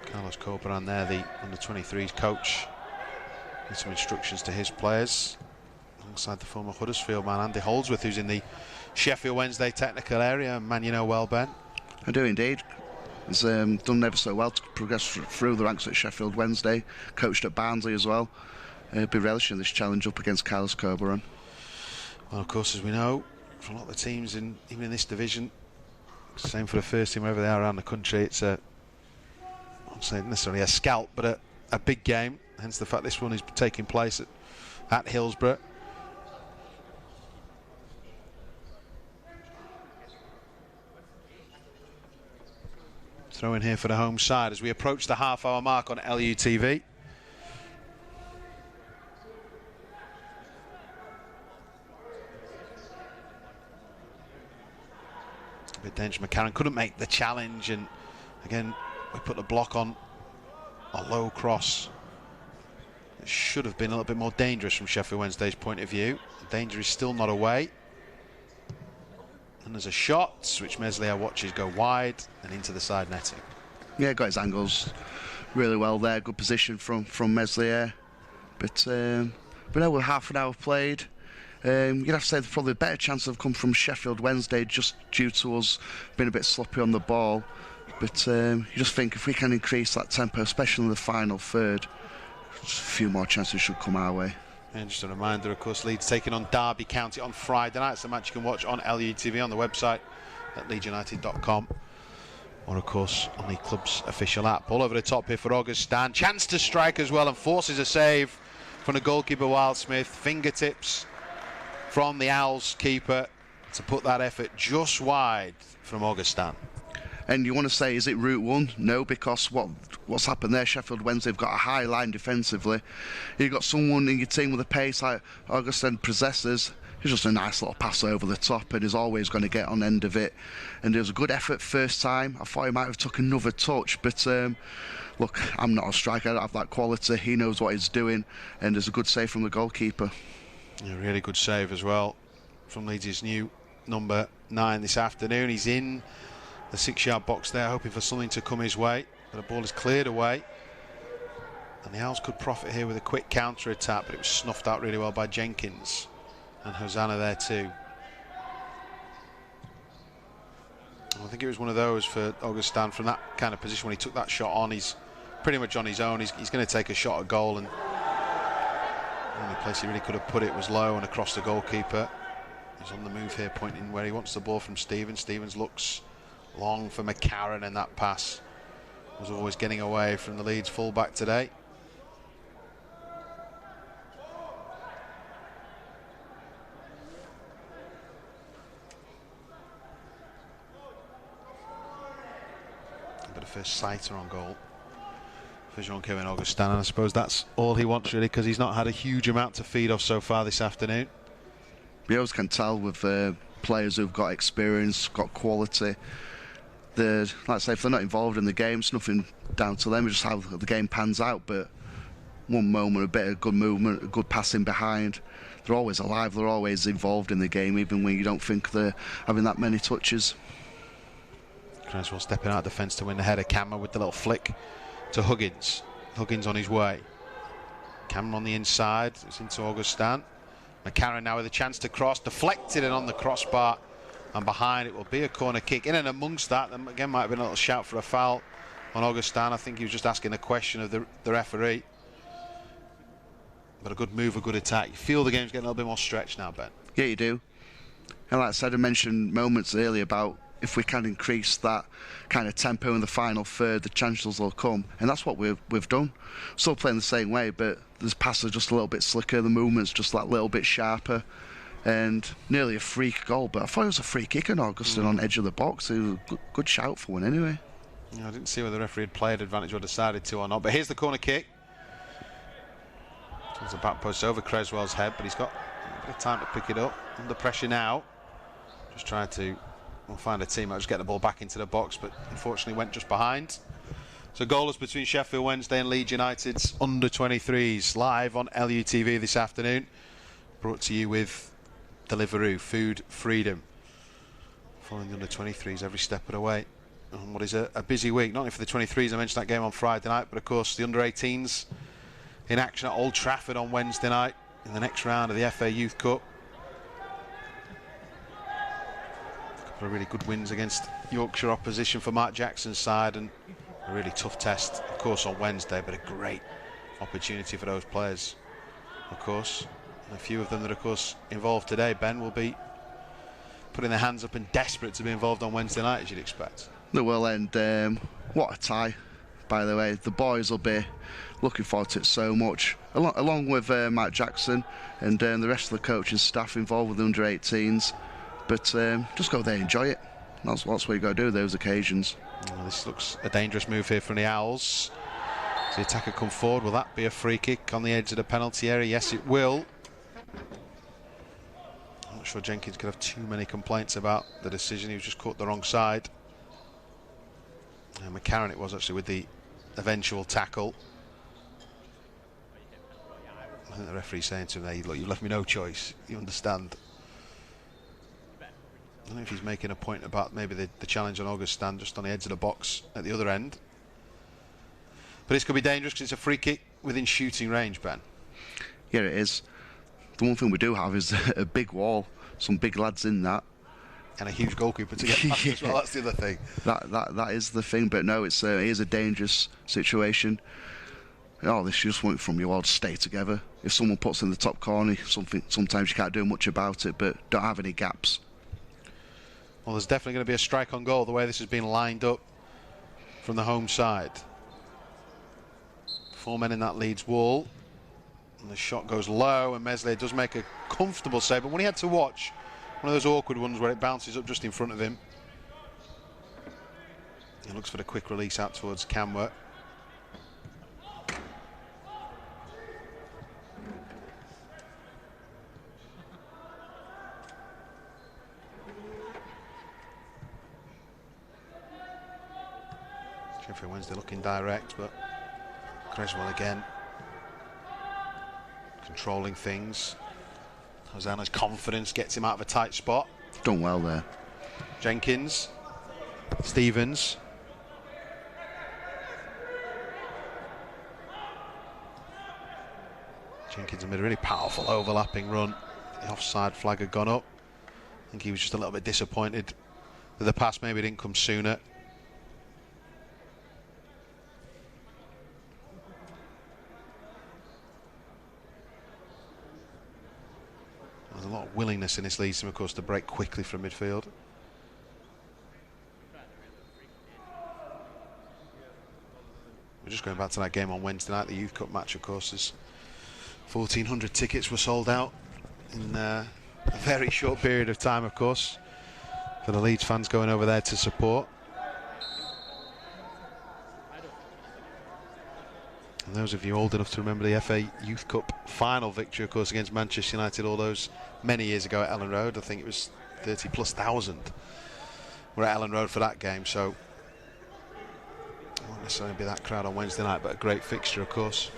S1: Carlos Corberan there, the under-23s coach, with some instructions to his players, alongside the former Huddersfield man Andy Holdsworth, who's in the Sheffield Wednesday technical area. Man, you know well, Ben.
S2: I do indeed. He's done ever so well to progress through the ranks at Sheffield Wednesday, coached at Barnsley as well. He'll be relishing this challenge up against Carlos Corberan.
S1: Well, of course, as we know, for a lot of the teams, even in this division, same for the first team, wherever they are around the country, it's a, I won't say necessarily a scalp, but a big game, hence the fact this one is taking place at Hillsborough. Throw in here for the home side as we approach the half-hour mark on LUTV. A bit dangerous. McCarran couldn't make the challenge, and again we put the block on a low cross. It should have been a little bit more dangerous from Sheffield Wednesday's point of view. The danger is still not away. And there's a shot which Meslier watches go wide and into the side netting.
S2: Yeah, got his angles really well there. Good position from Meslier. But now with half an hour played, you'd have to say there's probably a better chance have come from Sheffield Wednesday just due to us being a bit sloppy on the ball. But you just think if we can increase that tempo, especially in the final third, a few more chances should come our way.
S1: And just a reminder, of course, Leeds taking on Derby County on Friday night. It's a match you can watch on LUTV on the website at leedsunited.com, or of course on the club's official app. Ball over the top here for Augustin. Chance to strike as well, and forces a save from the goalkeeper Wildsmith. Fingertips from the Owls keeper to put that effort just wide from Augustin.
S2: And you want to say, is it route one? No, because what's happened there, Sheffield Wednesday have got a high line defensively. You've got someone in your team with a pace like Augustin possesses. It's just a nice little pass over the top, and he's always going to get on end of it. And it was a good effort first time. I thought he might have took another touch, but look, I'm not a striker. I don't have that quality. He knows what he's doing, and there's a good save from the goalkeeper.
S1: A really good save as well from Leeds' new number 9 this afternoon. He's in the 6-yard box there, hoping for something to come his way, but the ball is cleared away, and the Owls could profit here with a quick counter-attack, but it was snuffed out really well by Jenkins, and Hosanna there too. I think it was one of those for Augustin from that kind of position. When he took that shot on, he's pretty much on his own. He's going to take a shot at goal, and the only place he really could have put it was low and across the goalkeeper. He's on the move here, pointing where he wants the ball from Stevens. Stevens looks long for McCarran, and that pass was always getting away from the Leeds fullback today. But a first sighter on goal for Jean-Kevin Augustin, and I suppose that's all he wants really, because he's not had a huge amount to feed off so far this afternoon.
S2: You always can tell with players who've got experience, got quality. Like I say, if they're not involved in the game, it's nothing down to them. It's just how the game pans out. But one moment, a bit of good movement, a good passing behind, they're always alive. They're always involved in the game, even when you don't think they're having that many touches.
S1: Creswell stepping out defence to win the header. Cameron with the little flick to Huggins. Huggins on his way. Cameron on the inside. It's into Augustin. McCarran now with a chance to cross, deflected and on the crossbar, and behind it will be a corner kick. In and amongst that, there again might have been a little shout for a foul on Augustin. I think he was just asking a question of the referee. But a good move, a good attack. You feel the game's getting a little bit more stretched now, Ben.
S2: Yeah, you do. And like I said, I mentioned moments earlier about if we can increase that kind of tempo in the final third, the chances will come. And that's what we've done. Still playing the same way, but the passes are just a little bit slicker, the movement's just that little bit sharper. And nearly a free goal, but I thought it was a free kick on Augustin on edge of the box. It was a good shout for one anyway.
S1: Yeah, I didn't see whether the referee had played advantage or decided to or not, but here's the corner kick. There's a back post over Creswell's head, but he's got a bit of time to pick it up. Under pressure now. Just trying to find a team that was getting the ball back into the box, but unfortunately went just behind. So goalless between Sheffield Wednesday and Leeds United's under-23s live on LUTV this afternoon. Brought to you with Deliveroo, food freedom. Following the under-23s every step of the way. On what is a busy week, not only for the 23s, I mentioned that game on Friday night, but of course the under-18s in action at Old Trafford on Wednesday night in the next round of the FA Youth Cup. A couple of really good wins against Yorkshire opposition for Mark Jackson's side, and a really tough test, of course, on Wednesday, but a great opportunity for those players, of course. And a few of them that, of course, involved today, Ben, will be putting their hands up and desperate to be involved on Wednesday night, as you'd expect.
S2: The well end, what a tie, by the way. The boys will be looking forward to it so much, along with Matt Jackson and the rest of the coaching staff involved with the under-18s. But just go there and enjoy it. That's what you got to do, those occasions.
S1: Oh, this looks a dangerous move here from the Owls. Does the attacker come forward? Will that be a free kick on the edge of the penalty area? Yes, it will. I'm not sure Jenkins could have too many complaints about the decision. He was just caught the wrong side. McCarron it was actually with the eventual tackle. I think the referee's saying to him there, look, you've left me no choice. You understand? I don't know if he's making a point about maybe the challenge on Augustin just on the edge of the box at the other end. But this could be dangerous because it's a free kick within shooting range, Ben.
S2: Yeah, it is. The one thing we do have is a big wall, some big lads in that.
S1: And a huge goalkeeper to get past as well, that's the other thing.
S2: That is the thing, but no, it is a dangerous situation. Oh, this just went from you all to stay together. If someone puts in the top corner, sometimes you can't do much about it, but don't have any gaps.
S1: Well, there's definitely going to be a strike on goal the way this has been lined up from the home side. 4 men in that Leeds wall. And the shot goes low, and Meslier does make a comfortable save, but when he had to watch one of those awkward ones where it bounces up just in front of him, he looks for the quick release out towards Camworth. Sheffield Wednesday looking direct, but Creswell again controlling things. Hosanna's confidence gets him out of a tight spot.
S2: Done well there.
S1: Jenkins, Stevens. Jenkins made a really powerful overlapping run. The offside flag had gone up. I think he was just a little bit disappointed that the pass maybe didn't come sooner. There's a lot of willingness in this Leeds team, of course, to break quickly from midfield. We're just going back to that game on Wednesday night, the Youth Cup match, of course. As 1,400 tickets were sold out in a very short period of time, of course, for the Leeds fans going over there to support. And those of you old enough to remember the FA Youth Cup final victory, of course, against Manchester United all those many years ago at Ellen Road. I think it was 30,000+ were at Ellen Road for that game, so it won't necessarily be that crowd on Wednesday night, but a great fixture, of course,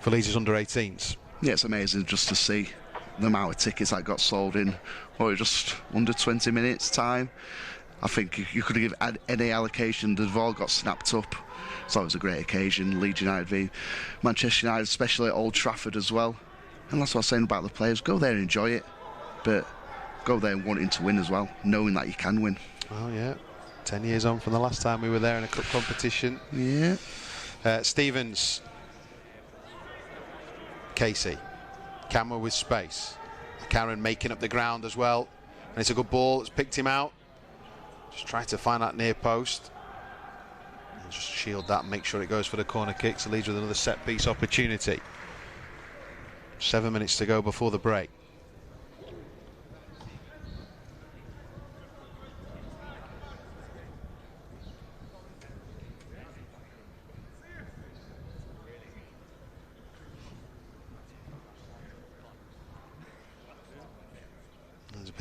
S1: for Leeds' under-18s.
S2: Yeah, it's amazing just to see the amount of tickets that got sold in just under 20 minutes time. I think you could have given any allocation, they've all got snapped up. So it was a great occasion. Leeds United v Manchester United, especially at Old Trafford as well. And that's what I was saying about the players. Go there and enjoy it, but go there wanting to win as well, knowing that you can win.
S1: Oh yeah, 10 years on from the last time we were there in a cup competition.
S2: Yeah.
S1: Stevens, Casey, Camera with space. Karen making up the ground as well, and it's a good ball. It's picked him out. Just try to find that near post. And just shield that and make sure it goes for the corner kick. So Leeds with another set piece opportunity. 7 minutes to go before the break.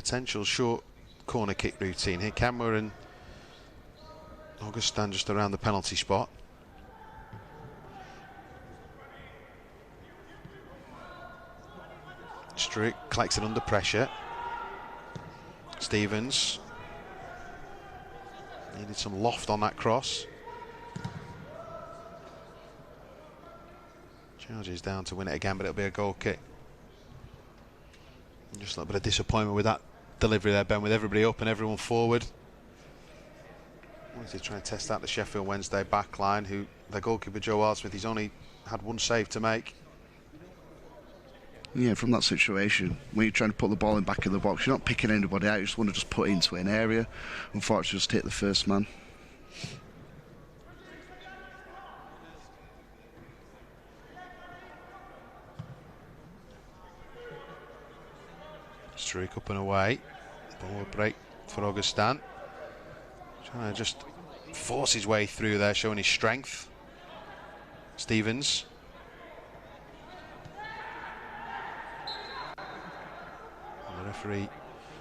S1: potential short corner kick routine here. Camera and Augustin just around the penalty spot. Struik collects it under pressure. Stevens needed some loft on that cross. Charges down to win it again, but it'll be a goal kick. Just a little bit of disappointment with that delivery there, Ben, with everybody up and everyone forward. Wanted to try and test out the Sheffield Wednesday back line, who their goalkeeper Joe Wildsmith, he's only had one save to make.
S2: Yeah, from that situation, when you're trying to put the ball in back in the box, you're not picking anybody out, you just want to just put it into an area. Unfortunately, just hit the first man.
S1: Struik up and away. Ball break for Augustin. Trying to just force his way through there, showing his strength. Stevens. And the referee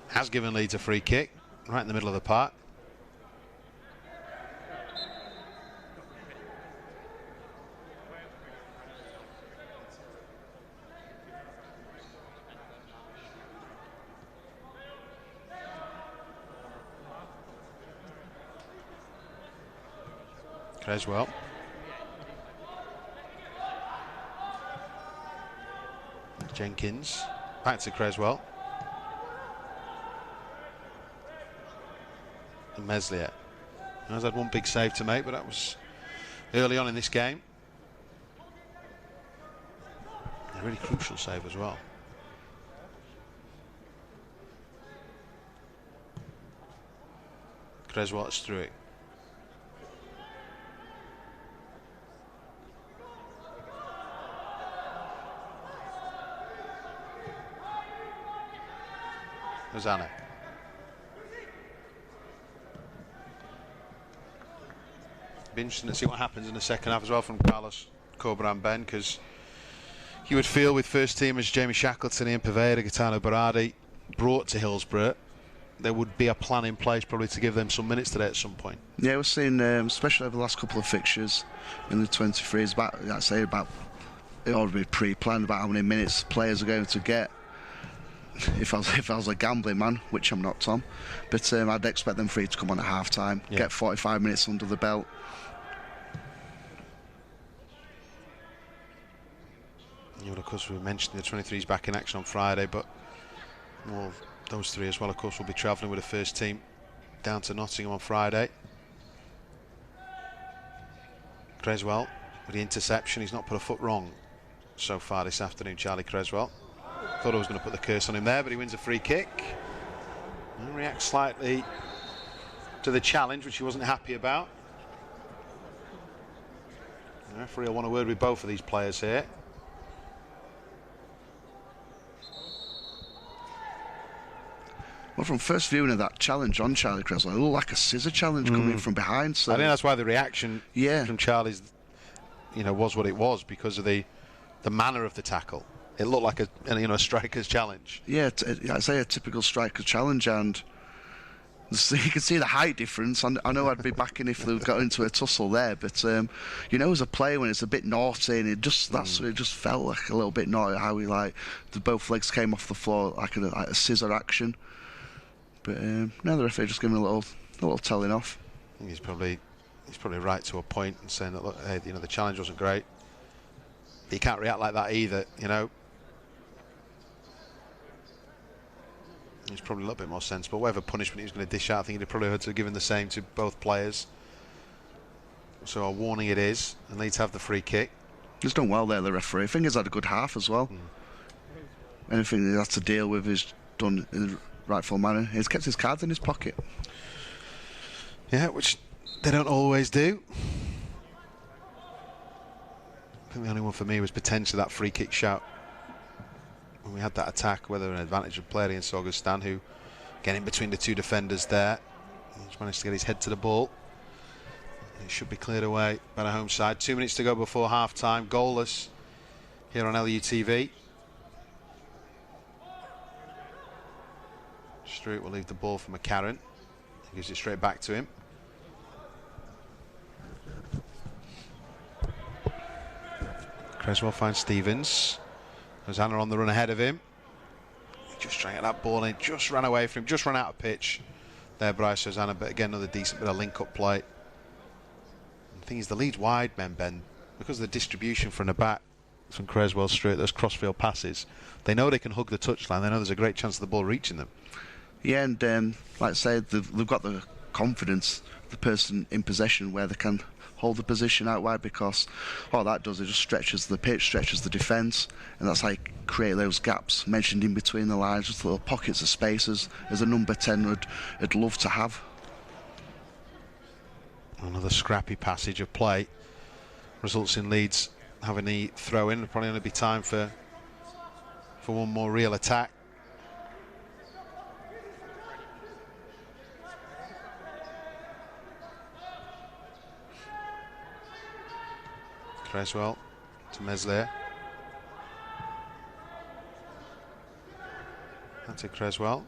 S1: has given Leeds a free kick right in the middle of the park. Creswell. Jenkins. Back to Creswell. And Meslier. Has had one big save to make, but that was early on in this game. A really crucial save as well. Creswell at Struik. Rosanna. Be interesting to see what happens in the second half as well from Carlos Corberán, Ben, because you would feel with first teamers Jamie Shackleton, Ian Poveda, Gaetano Berardi brought to Hillsborough, there would be a plan in place probably to give them some minutes today at some point.
S2: Yeah, we're seeing, especially over the last couple of fixtures in the 23s, it ought to be pre-planned about how many minutes players are going to get. If I was a gambling man, which I'm not, Tom, but I'd expect them free to come on at half time, get 45 minutes under the belt.
S1: You know, of course, we mentioned the 23s back in action on Friday, but well, those three as well, of course, will be travelling with the first team down to Nottingham on Friday. Creswell with the interception, he's not put a foot wrong so far this afternoon, Charlie Creswell. Thought I was going to put the curse on him there, but he wins a free kick. And reacts slightly to the challenge, which he wasn't happy about. The referee will want a word with both of these players here.
S2: Well, from first viewing of that challenge on Charlie Creswell, it looked like a scissor challenge coming from behind. So
S1: I think that's why the reaction from Charlie's, was what it was, because of the manner of the tackle. It looked like a striker's challenge.
S2: Yeah, I'd say a typical striker's challenge, and you can see the height difference. I know I'd be backing if they got into a tussle there, but as a player, when it's a bit naughty, and it just felt like a little bit naughty how both legs came off the floor like a scissor action. But now the referee just giving a little telling off.
S1: I think he's probably right to a point and saying that, look, hey, the challenge wasn't great. But you can't react like that either, He's probably a little bit more sensible. Whatever punishment he was going to dish out, I think he'd probably had to have given the same to both players. So a warning it is, and Leeds have the free kick.
S2: He's done well there, the referee. I think he's had a good half as well. Anything he has to deal with is done in the rightful manner. He's kept his cards in his pocket.
S1: Yeah, which they don't always do. I think the only one for me was potentially that free kick shout when we had that attack, whether an advantage of player against Augustin, who getting between the two defenders there. He's managed to get his head to the ball. It should be cleared away by the home side. 2 minutes to go before half time. Goalless here on LUTV. Stewart will leave the ball for McCarran. He gives it straight back to him. Creswell finds Stevens. Hosanna on the run ahead of him. Just trying to get that ball in. Just ran away from him. Just ran out of pitch. There, Bryce Hosanna. But again, another decent bit of link-up play. The thing is, the Leeds wide men, Ben, because of the distribution from the back, from Creswell straight, those crossfield passes, they know they can hug the touchline. They know there's a great chance of the ball reaching them.
S2: Yeah, and like I said, they've got the confidence, the person in possession, where they can hold the position out wide, because all that does is just stretches the pitch, stretches the defence, and that's how you create those gaps mentioned in between the lines, just little pockets of spaces as a number 10 would love to have.
S1: Another scrappy passage of play results in Leeds having the throw in. There'll probably only be time for one more real attack. Creswell to Meslier. That's it, Creswell.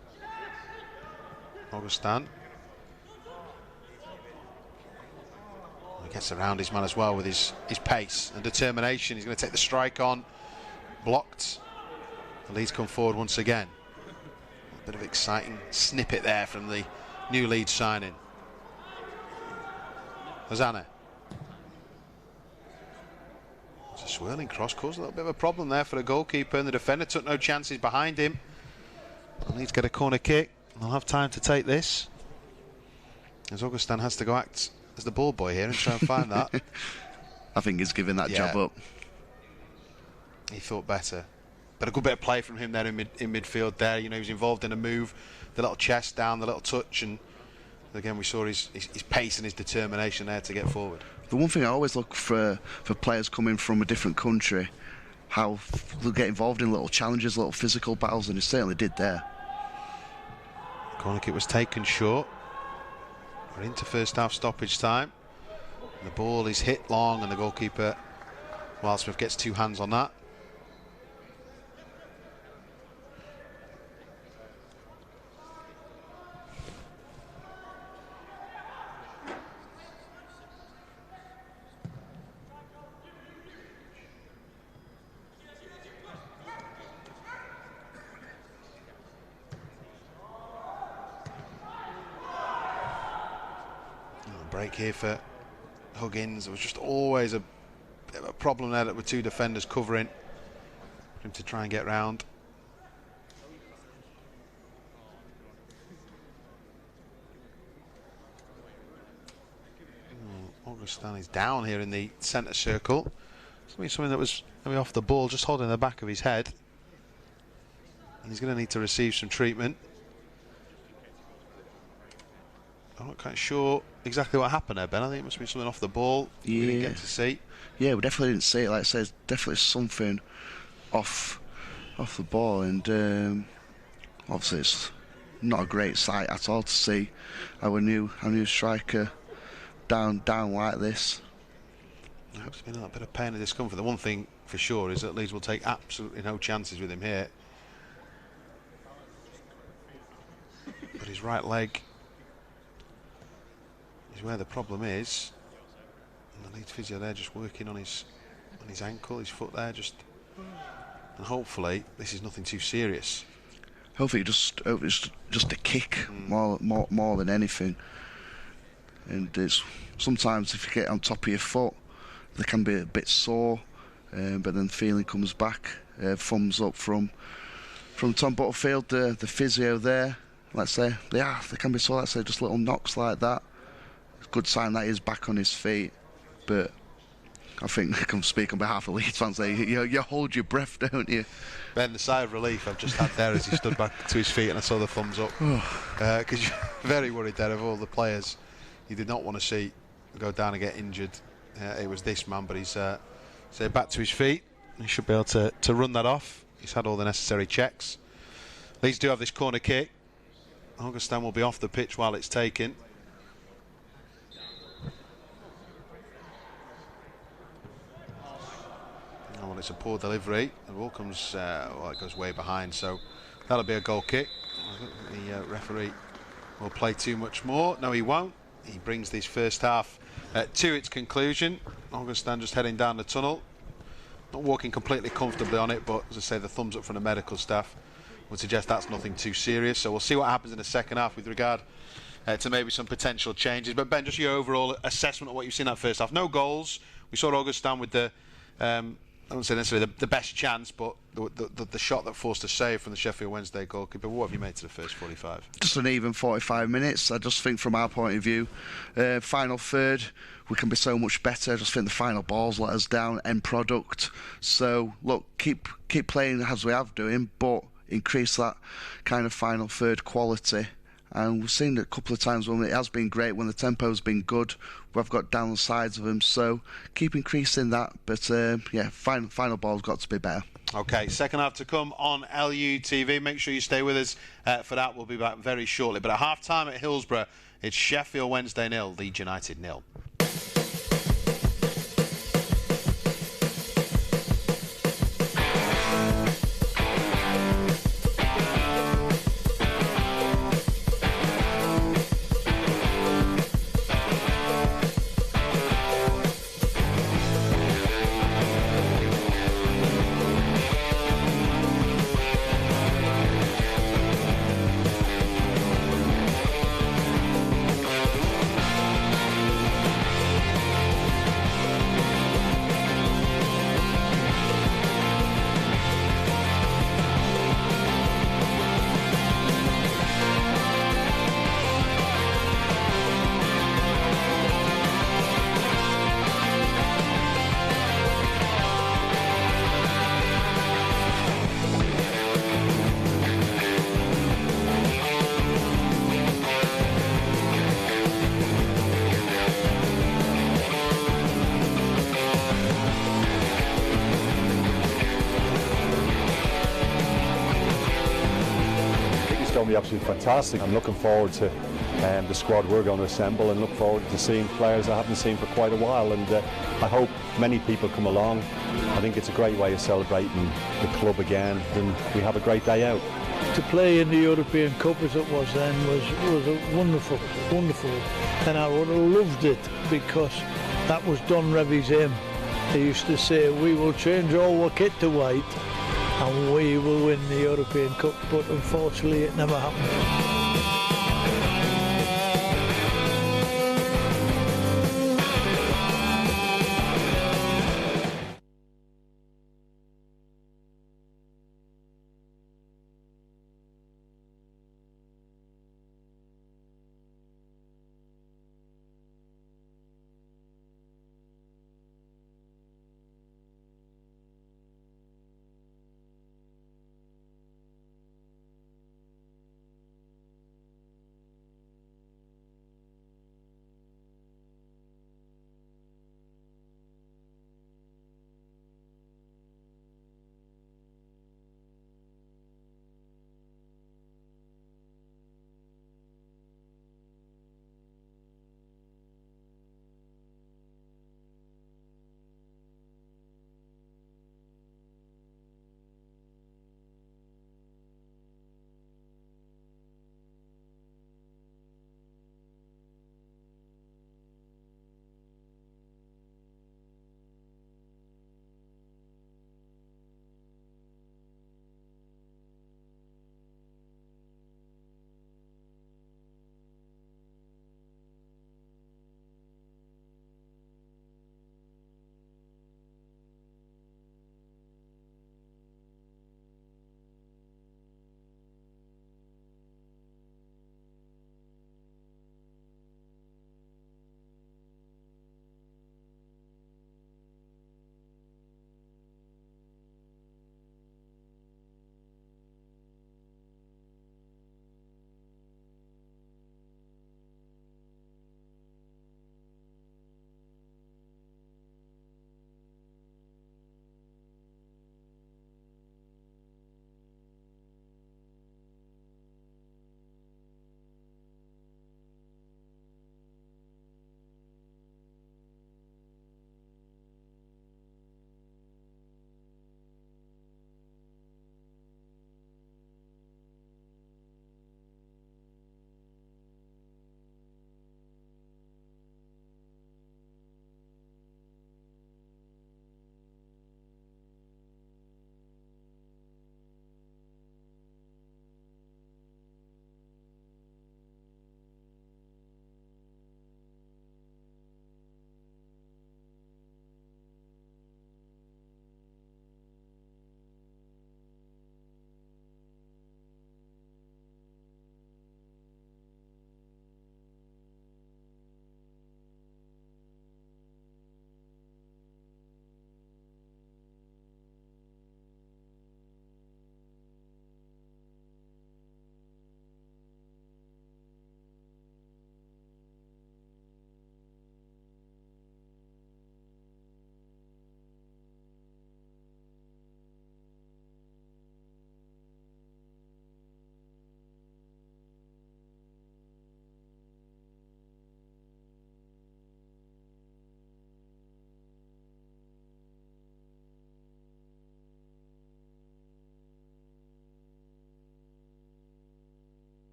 S1: Augustin. He gets around his man as well with his pace and determination. He's going to take the strike on. Blocked. The Leeds come forward once again. A bit of exciting snippet there from the new Leeds signing. Hosanna. It's a swirling cross, caused a little bit of a problem there for the goalkeeper, and the defender took no chances behind him. And Leeds get a corner kick. They'll have time to take this, as Augustin has to go act as the ball boy here and try and find that.
S2: I think he's giving that job up.
S1: He thought better. But a good bit of play from him there in midfield there. You know, he was involved in a move, the little chest down, the little touch, and again we saw his pace and his determination there to get forward.
S2: The one thing I always look for players coming from a different country, how they'll get involved in little challenges, little physical battles, and he certainly did there.
S1: Corner kick was taken short. We're into first half stoppage time. The ball is hit long, and the goalkeeper, Wildsmith, gets two hands on that. Break here for Huggins. There was just always a bit of a problem there that with two defenders covering for him to try and get round. Augustin is down here in the centre circle. Something that was maybe off the ball, just holding the back of his head, and he's going to need to receive some treatment. I'm not quite sure exactly what happened there, Ben. I think it must be something off the ball.
S2: Yeah.
S1: We didn't get to see.
S2: Yeah, we definitely didn't see it. Like I said, definitely something off the ball, and obviously it's not a great sight at all to see our new striker down like this.
S1: It's been a bit of pain and discomfort. The one thing for sure is that Leeds will take absolutely no chances with him here. But his right leg is where the problem is, and the Leeds physio there just working on his ankle, his foot there, and hopefully this is nothing too serious.
S2: Hopefully just a kick more than anything. And it's sometimes if you get on top of your foot, they can be a bit sore, but then feeling comes back. Thumbs up from Tom Butterfield, the physio there. Let's say they can be sore. Let's say just little knocks like that. Good sign that he's back on his feet, but I think I can speak on behalf of Leeds fans. You hold your breath, don't you?
S1: Ben, the sigh of relief I've just had there as he stood back to his feet and I saw the thumbs up, because you're very worried there of all the players you did not want to see go down and get injured. It was this man, but he's back to his feet. He should be able to run that off. He's had all the necessary checks. Leeds do have this corner kick. Augustin will be off the pitch while it's taken. Oh, well, it's a poor delivery. The ball comes, it goes way behind, so that'll be a goal kick. The referee will play too much more. No, he won't. He brings this first half to its conclusion. Augustin just heading down the tunnel. Not walking completely comfortably on it, but as I say, the thumbs up from the medical staff would suggest that's nothing too serious. So we'll see what happens in the second half with regard to maybe some potential changes. But Ben, just your overall assessment of what you've seen that first half. No goals. We saw Augustin with the, I wouldn't say necessarily the best chance, but the shot that forced a save from the Sheffield Wednesday goalkeeper. What have you made to the first 45?
S2: Just an even 45 minutes. I just think from our point of view, final third, we can be so much better. I just think the final balls let us down, end product. So, look, keep playing as we have doing, but increase that kind of final third quality. And we've seen it a couple of times when it has been great, when the tempo's been good, we've got down the sides of them. So keep increasing that. But yeah, final ball's got to be better.
S1: Okay, second half to come on LUTV. Make sure you stay with us for that. We'll be back very shortly. But at half-time at Hillsborough, it's Sheffield Wednesday 0, Leeds United 0.
S3: Going to be absolutely fantastic. I'm looking forward to the squad we're going to assemble, and look forward to seeing players I haven't seen for quite a while, and I hope many people come along. I think it's a great way of celebrating the club again, and we have a great day out.
S4: To play in the European Cup as it was then was a wonderful, and I would have loved it, because that was Don Revy's aim. He used to say, we will change all our kit to white and we will win the European Cup, but unfortunately it never happened.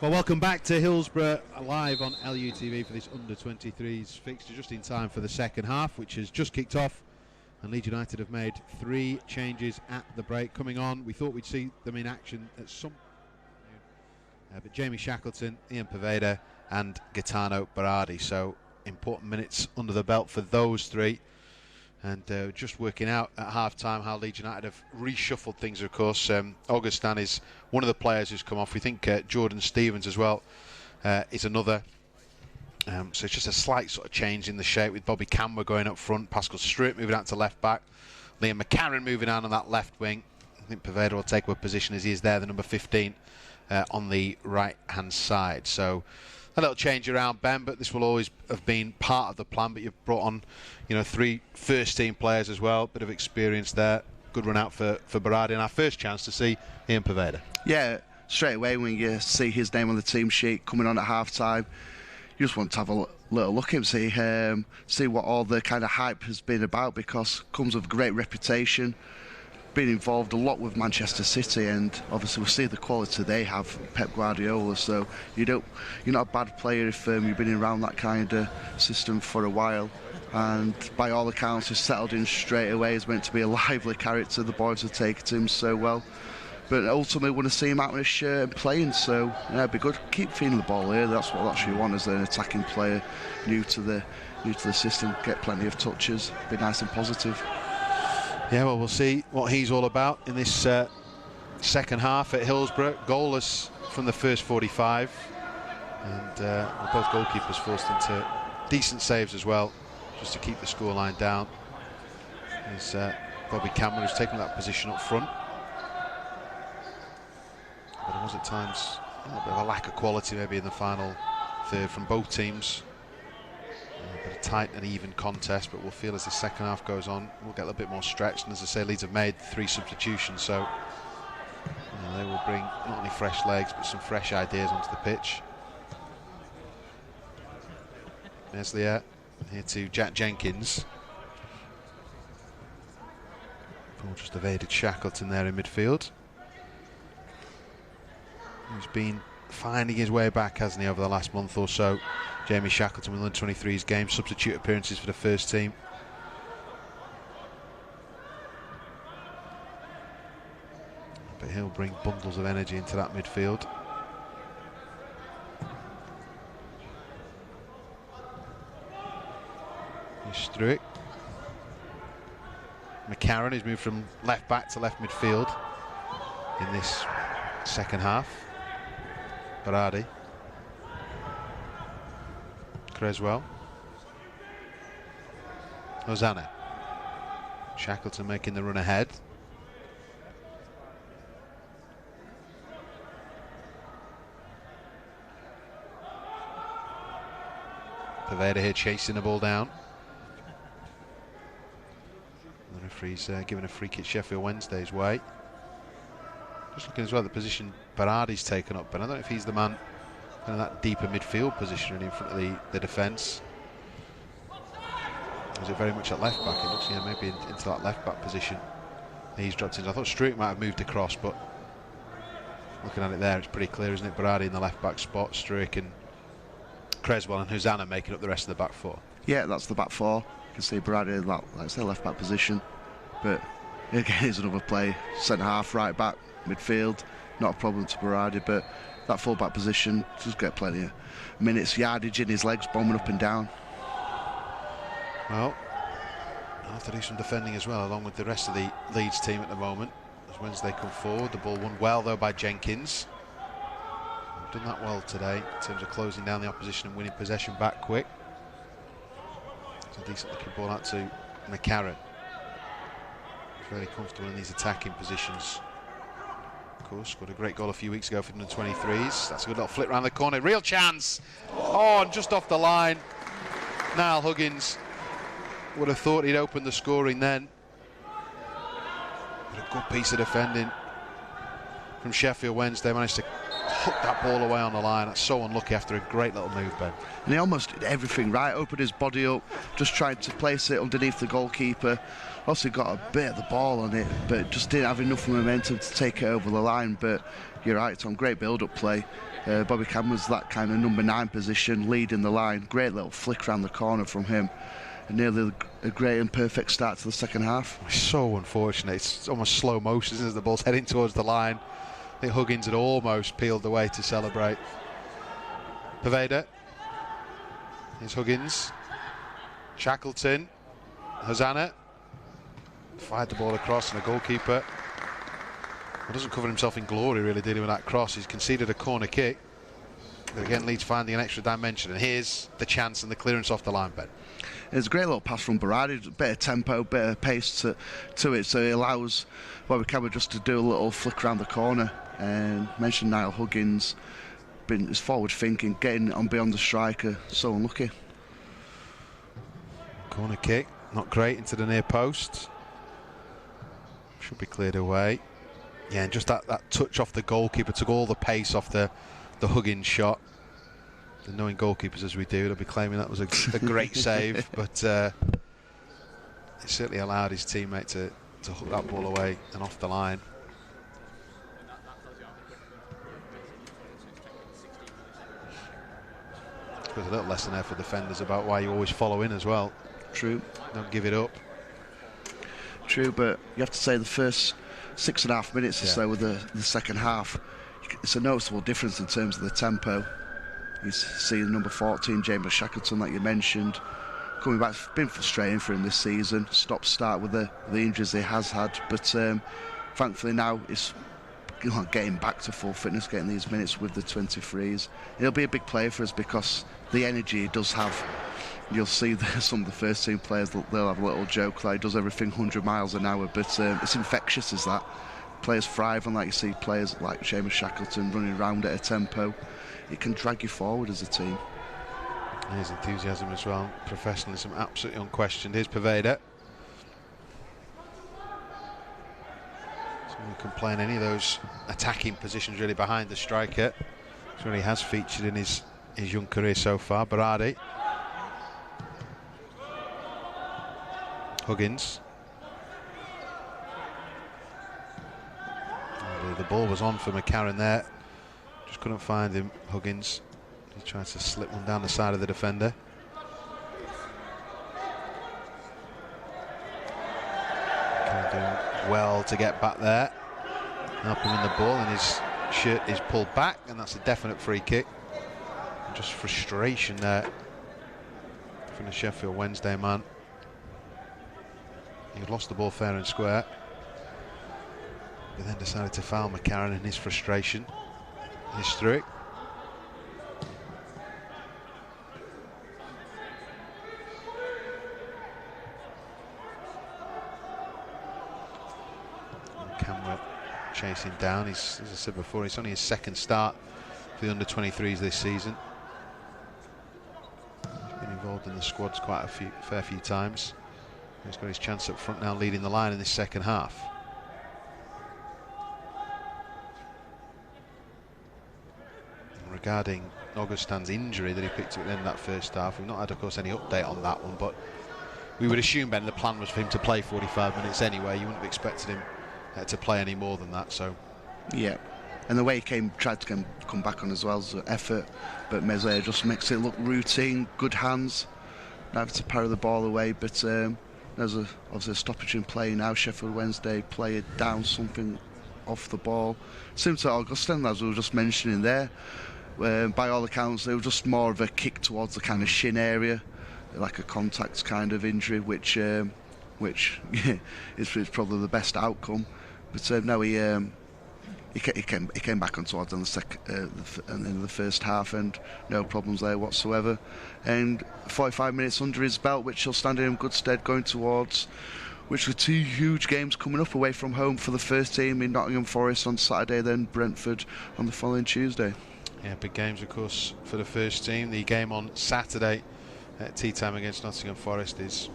S1: Well, welcome back to Hillsborough live on LUTV for this under-23s fixture, just in time for the second half, which has just kicked off. And Leeds United have made 3 changes at the break. Coming on, we thought we'd see them in action at some but Jamie Shackleton, Ian Poveda and Gaetano Berardi. So important minutes under the belt for those 3. And just working out at half-time how Leeds United have reshuffled things, of course. Augustin is one of the players who's come off. We think Jordan Stevens as well is another. So it's just a slight sort of change in the shape, with Bobby Camber going up front, Pascal Struijk moving out to left-back, Liam McCarron moving on that left wing. I think Poveda will take up a position as he is there, the number 15 on the right-hand side. So a little change around, Ben, but this will always have been part of the plan. But you've brought on, 3 first-team players as well. Bit of experience there. Good run out for Berardi, and our first chance to see Ian Poveda.
S2: Yeah, straight away when you see his name on the team sheet coming on at half-time, you just want to have a little look at him, see what all the kind of hype has been about, because comes with a great reputation. Been involved a lot with Manchester City, and obviously we see the quality they have, Pep Guardiola. So you're not a bad player if you've been around that kind of system for a while. And by all accounts, he's settled in straight away. He's meant to be a lively character. The boys have taken to him so well. But ultimately, we want to see him out in his shirt and playing. So yeah, it'd be good. Keep feeding the ball here. That's what you want as an attacking player, new to the system. Get plenty of touches. Be nice and positive.
S1: Yeah, well, we'll see what he's all about in this second half at Hillsborough. Goalless from the first 45, and both goalkeepers forced into decent saves as well, just to keep the scoreline down. There's Bobby Cameron, who's taken that position up front. But there was at times a little bit of a lack of quality maybe in the final third from both teams. A bit of tight and even contest, but we'll feel as the second half goes on, we'll get a little bit more stretched. And as I say, Leeds have made 3 substitutions, so they will bring not only fresh legs but some fresh ideas onto the pitch. There's the here to Jack Jenkins. Paul just evaded Shackleton there in midfield. He's been finding his way back, hasn't he, over the last month or so. Jamie Shackleton with under-23's game, substitute appearances for the first team. But he'll bring bundles of energy into that midfield. Here's Struijk. McCarron has moved from left back to left midfield in this second half. Berardi. Creswell. Hosanna. Shackleton making the run ahead. Poveda here chasing the ball down. The referee's given a free kick Sheffield Wednesday's way. Just looking as well at the position Berardi's taken up, but I don't know if he's the man in that deeper midfield position really in front of the defence. Is it very much at left back? It looks, yeah, maybe into that left back position. He's dropped in. I thought Struijk might have moved across, but looking at it there, it's pretty clear, isn't it? Berardi in the left back spot, Struijk and Creswell and Hosanna making up the rest of the back 4.
S2: Yeah, that's the back 4. You can see Berardi in that, like I say, left back position. But again, here's another play. Centre half, right back, midfield. Not a problem to Berardi, but that full back position does get plenty of minutes, yardage in his legs, bombing up and down.
S1: Well, I'll have to do some defending as well, along with the rest of the Leeds team at the moment. As Wednesday come forward, the ball won well though by Jenkins. Done that well today in terms of closing down the opposition and winning possession back quick. It's a decent looking ball out to McCarron. He's really comfortable in these attacking positions. Of course, scored a great goal a few weeks ago for the 23s. That's a good little flick round the corner. Real chance. Oh, and just off the line. Niall Huggins would have thought he'd opened the scoring then. But a good piece of defending from Sheffield Wednesday. Managed to hooked that ball away on the line. That's so unlucky after a great little move, Ben.
S2: And he almost did everything right, opened his body up, just tried to place it underneath the goalkeeper. Also got a bit of the ball on it, but just didn't have enough momentum to take it over the line. But you're right, Tom, great build-up play. Bobby Cameron's that kind of number 9 position, leading the line. Great little flick around the corner from him. And nearly a great and perfect start to the second half.
S1: It's so unfortunate. It's almost slow motion, isn't it? The ball's heading towards the line. I think Huggins had almost peeled away to celebrate. Poveda. Here's Huggins. Shackleton. Hosanna. Fired the ball across, and the goalkeeper doesn't cover himself in glory, really, dealing with that cross. He's conceded a corner kick. But again, Leeds finding an extra dimension. And here's the chance and the clearance off the line, Ben.
S2: It's a great little pass from Berardi, a bit of tempo, bit of pace to it, so it allows Bobby Cameron just to do a little flick around the corner. And mentioned Niall Huggins, his forward thinking, getting on beyond the striker, so unlucky.
S1: Corner kick, not great, into the near post. Should be cleared away. Yeah, and just that touch off the goalkeeper took all the pace off the Huggins shot. And knowing goalkeepers as we do, they'll be claiming that was a great save, but it certainly allowed his teammate to hook that ball away and off the line. There's a little lesson there for defenders about why you always follow in as well.
S2: True.
S1: Don't give it up.
S2: True, but you have to say the first 6.5 minutes or so with the second half, it's a noticeable difference in terms of the tempo. You see the number 14, James Shackleton, that you mentioned, coming back. It's been frustrating for him this season. Stop-start with the injuries he has had, but thankfully now it's getting back to full fitness, getting these minutes with the 23s. He'll be a big player for us because the energy he does have. You'll see some of the first team players, they'll have a little joke like he does everything 100 miles an hour, but it's infectious as that. Players thrive on that. You see players like Seamus Shackleton running around at a tempo. It can drag you forward as a team.
S1: His enthusiasm as well, professionalism absolutely unquestioned. Here's Poveda. Someone who can play in any of those attacking positions really behind the striker. That's where he has featured in his young career so far. Berardi. Huggins. The ball was on for McCarran there. Just couldn't find him, Huggins. He tries to slip one down the side of the defender. Doing well to get back there. Help him in the ball, and his shirt is pulled back, and that's a definite free kick. And just frustration there from the Sheffield Wednesday man. He had lost the ball fair and square, but then decided to foul McCarran in his frustration. He's through it. Camera chasing down. As I said before, it's only his second start for the under-23s this season. He's been involved in the squads quite a fair few times. He's got his chance up front now, leading the line in this second half. Regarding Augustan's injury that he picked up at the end of that first half, we've not had, of course, any update on that one, but we would assume, Ben, the plan was for him to play 45 minutes anyway. You wouldn't have expected him to play any more than that. So,
S2: yeah, and the way he tried to come back on as well as effort, but Meze just makes it look routine. Good hands, never to parry the ball away, but there's obviously a stoppage in play now. Sheffield Wednesday player down something off the ball. Similar to Augustin, as we were just mentioning there. By all accounts, it was just more of a kick towards the kind of shin area, like a contact kind of injury, which yeah, is probably the best outcome. But no, he came back on towards in the first half, and no problems there whatsoever. And 45 minutes under his belt, which will stand in good stead going towards which are 2 huge games coming up away from home for the first team in Nottingham Forest on Saturday, then Brentford on the following Tuesday.
S1: Yeah, big games, of course, for the first team. The game on Saturday at tea time against Nottingham Forest is,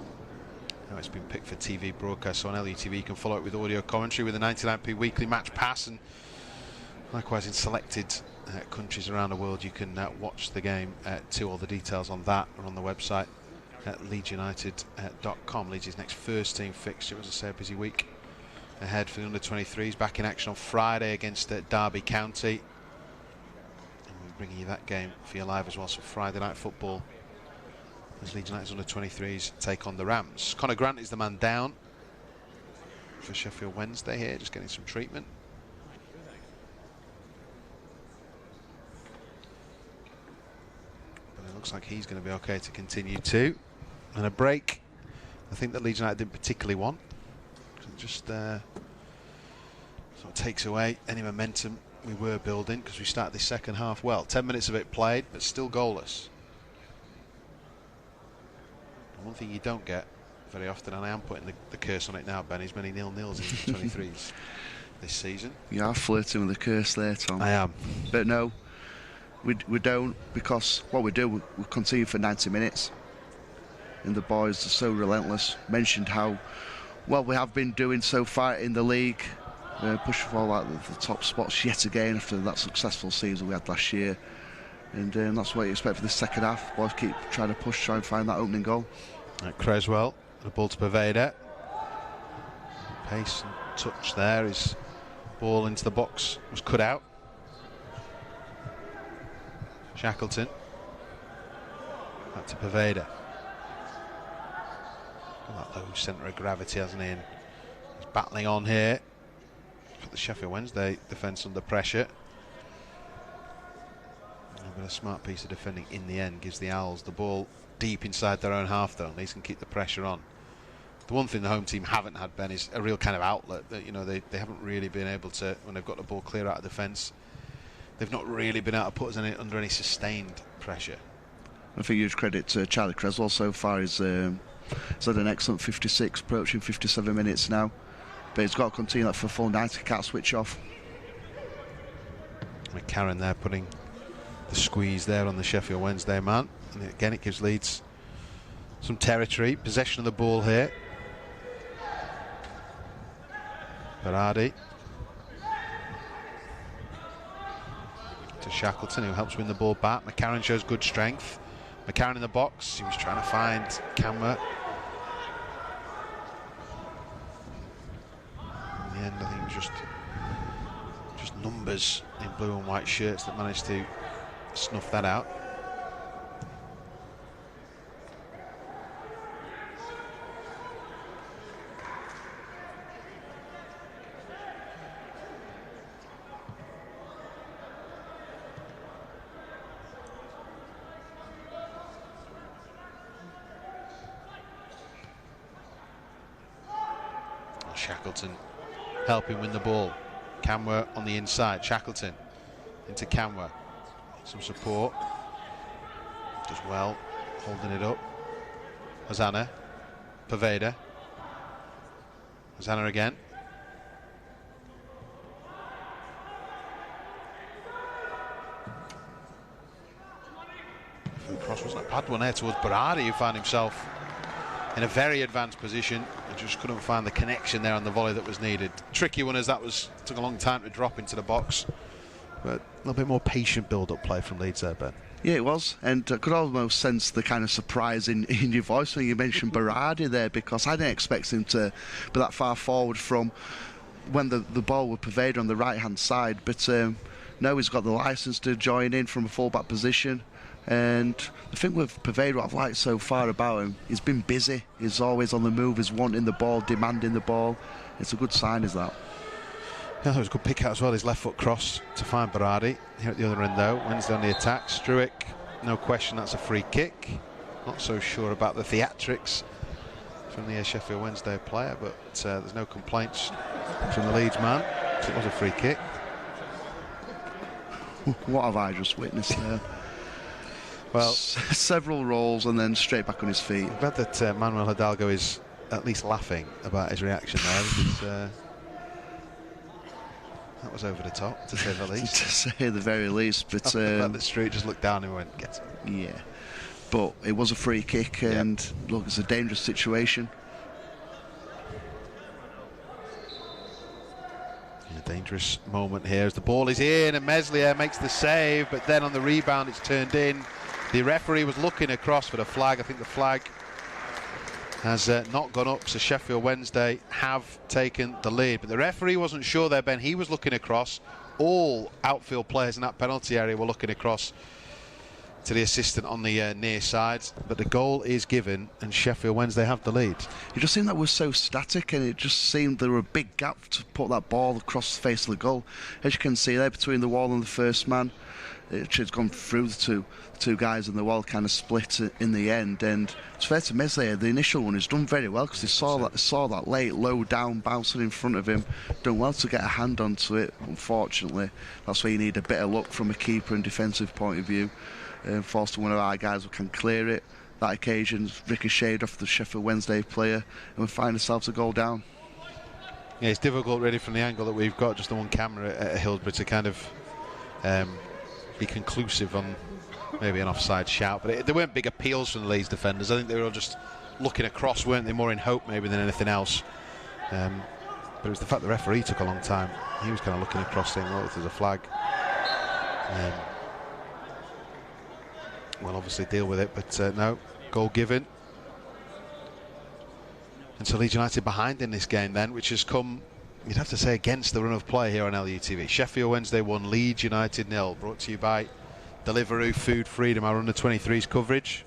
S1: it's been picked for TV broadcast, so on LUTV you can follow it with audio commentary with a 99p weekly match pass. And Likewise, in selected countries around the world, you can watch the game too. All the details on that are on the website at leedsunited.com. Leeds' next first team fixture, as I say, a busy week ahead for the under-23s. Back in action on Friday against Derby County. And we're bringing you that game for you live as well. So Friday night football as Leeds United's under-23s take on the Rams. Conor Grant is the man down for Sheffield Wednesday here, just getting some treatment. But it looks like he's going to be okay to continue too. And a break, I think that Leeds United didn't particularly want. It just sort of takes away any momentum we were building, because we started this second half well. 10 minutes of it played, but still goalless. And one thing you don't get very often, and I am putting the curse on it now, Ben, is many nil-nils in the 23s this season.
S2: You are flirting with the curse there, Tom.
S1: I am.
S2: But no, we don't, because what we do, we continue for 90 minutes. And the boys are so relentless. Mentioned how well we have been doing so far in the league. Pushing for like the top spots yet again after that successful season we had last year. And that's what you expect for the second half. Boys keep trying to push, try and find that opening goal.
S1: Creswell, the ball to Poveda. Pace and touch there. His ball into the box was cut out. Shackleton. Back to Poveda. Got that low centre of gravity, hasn't he? And he's battling on here. Put the Sheffield Wednesday defence under pressure. But a smart piece of defending in the end gives the Owls the ball deep inside their own half, though. At least can keep the pressure on. The one thing the home team haven't had, Ben, is a real kind of outlet. That, you know, they haven't really been able to, when they've got the ball clear out of defence, they've not really been able to put us under any sustained pressure.
S2: I think huge credit to Charlie Creswell so far. He's had an excellent 56, approaching 57 minutes now. But he's got to continue that for full 90, can't switch off.
S1: McCarran there putting the squeeze there on the Sheffield Wednesday man. And again, it gives Leeds some territory. Possession of the ball here. Berardi to Shackleton, who helps win the ball back. McCarran shows good strength. McCarran in the box. He was trying to find Camera. In the end, I think it was just numbers in blue and white shirts that managed to snuff that out. Shackleton helping win the ball. Camera on the inside. Shackleton into Camera. Some support. Does well. Holding it up. Hosanna. Poveda. Hosanna again. The cross wasn't a bad one there towards Berardi, who found himself in a very advanced position and just couldn't find the connection there on the volley that was needed. Tricky one, as that took a long time to drop into the box, but a little bit more patient build-up play from Leeds there, Ben.
S2: Yeah, it was, and I could almost sense the kind of surprise in your voice when you mentioned Berardi there, because I didn't expect him to be that far forward from when the ball would Poveda on the right-hand side, but now he's got the licence to join in from a full-back position. And the thing with Poveda, what I've liked so far about him, he's been busy. He's always on the move. He's wanting the ball, demanding the ball. It's a good sign, is that?
S1: Yeah, it was a good pick out as well. His left foot cross to find Berardi. Here at the other end, though. Wednesday on the attack. Struick, no question, that's a free kick. Not so sure about the theatrics from the Sheffield Wednesday player, but there's no complaints from the Leeds man. It was a free kick.
S2: What have I just witnessed there?
S1: Well,
S2: several rolls and then straight back on his feet.
S1: I'm glad that Manuel Hidalgo is at least laughing about his reaction there, because that was over the top, to say the least.
S2: To say the very least, but
S1: the street just looked down and went, "Get it."
S2: Yeah, but it was a free kick, and look, it's a dangerous situation.
S1: Yeah, dangerous moment here as the ball is in and Meslier makes the save, but then on the rebound it's turned in. The referee was looking across for the flag. I think the flag has not gone up, so Sheffield Wednesday have taken the lead. But the referee wasn't sure there, Ben. He was looking across. All outfield players in that penalty area were looking across to the assistant on the near side. But the goal is given and Sheffield Wednesday have the lead.
S2: It just seemed that was so static, and it just seemed there were a big gap to put that ball across the face of the goal. As you can see there, between the wall and the first man, it's gone through the two guys, and the wall kind of split in the end. And it's fair to Meslier, the initial one, he's done very well because he saw that late low down bouncing in front of him, done well to get a hand onto it. Unfortunately, that's where you need a bit of luck from a keeper and defensive point of view. Forced to one of our guys who can clear it. That occasion ricocheted off the Sheffield Wednesday player, and we find ourselves a goal down.
S1: Yeah, it's difficult really from the angle that we've got, just the one camera at Hillsborough, to kind of be conclusive on maybe an offside shout. But there weren't big appeals from the Leeds defenders. I think they were all just looking across, weren't they, more in hope maybe than anything else. But it was the fact the referee took a long time. He was kind of looking across saying, well, if there's a flag, we'll obviously deal with it. But no, goal given. And so Leeds United behind in this game then, which has come, you'd have to say, against the run of play here on LUTV. Sheffield Wednesday 1, Leeds United 0. Brought to you by Deliveroo Food Freedom, our under-23s coverage.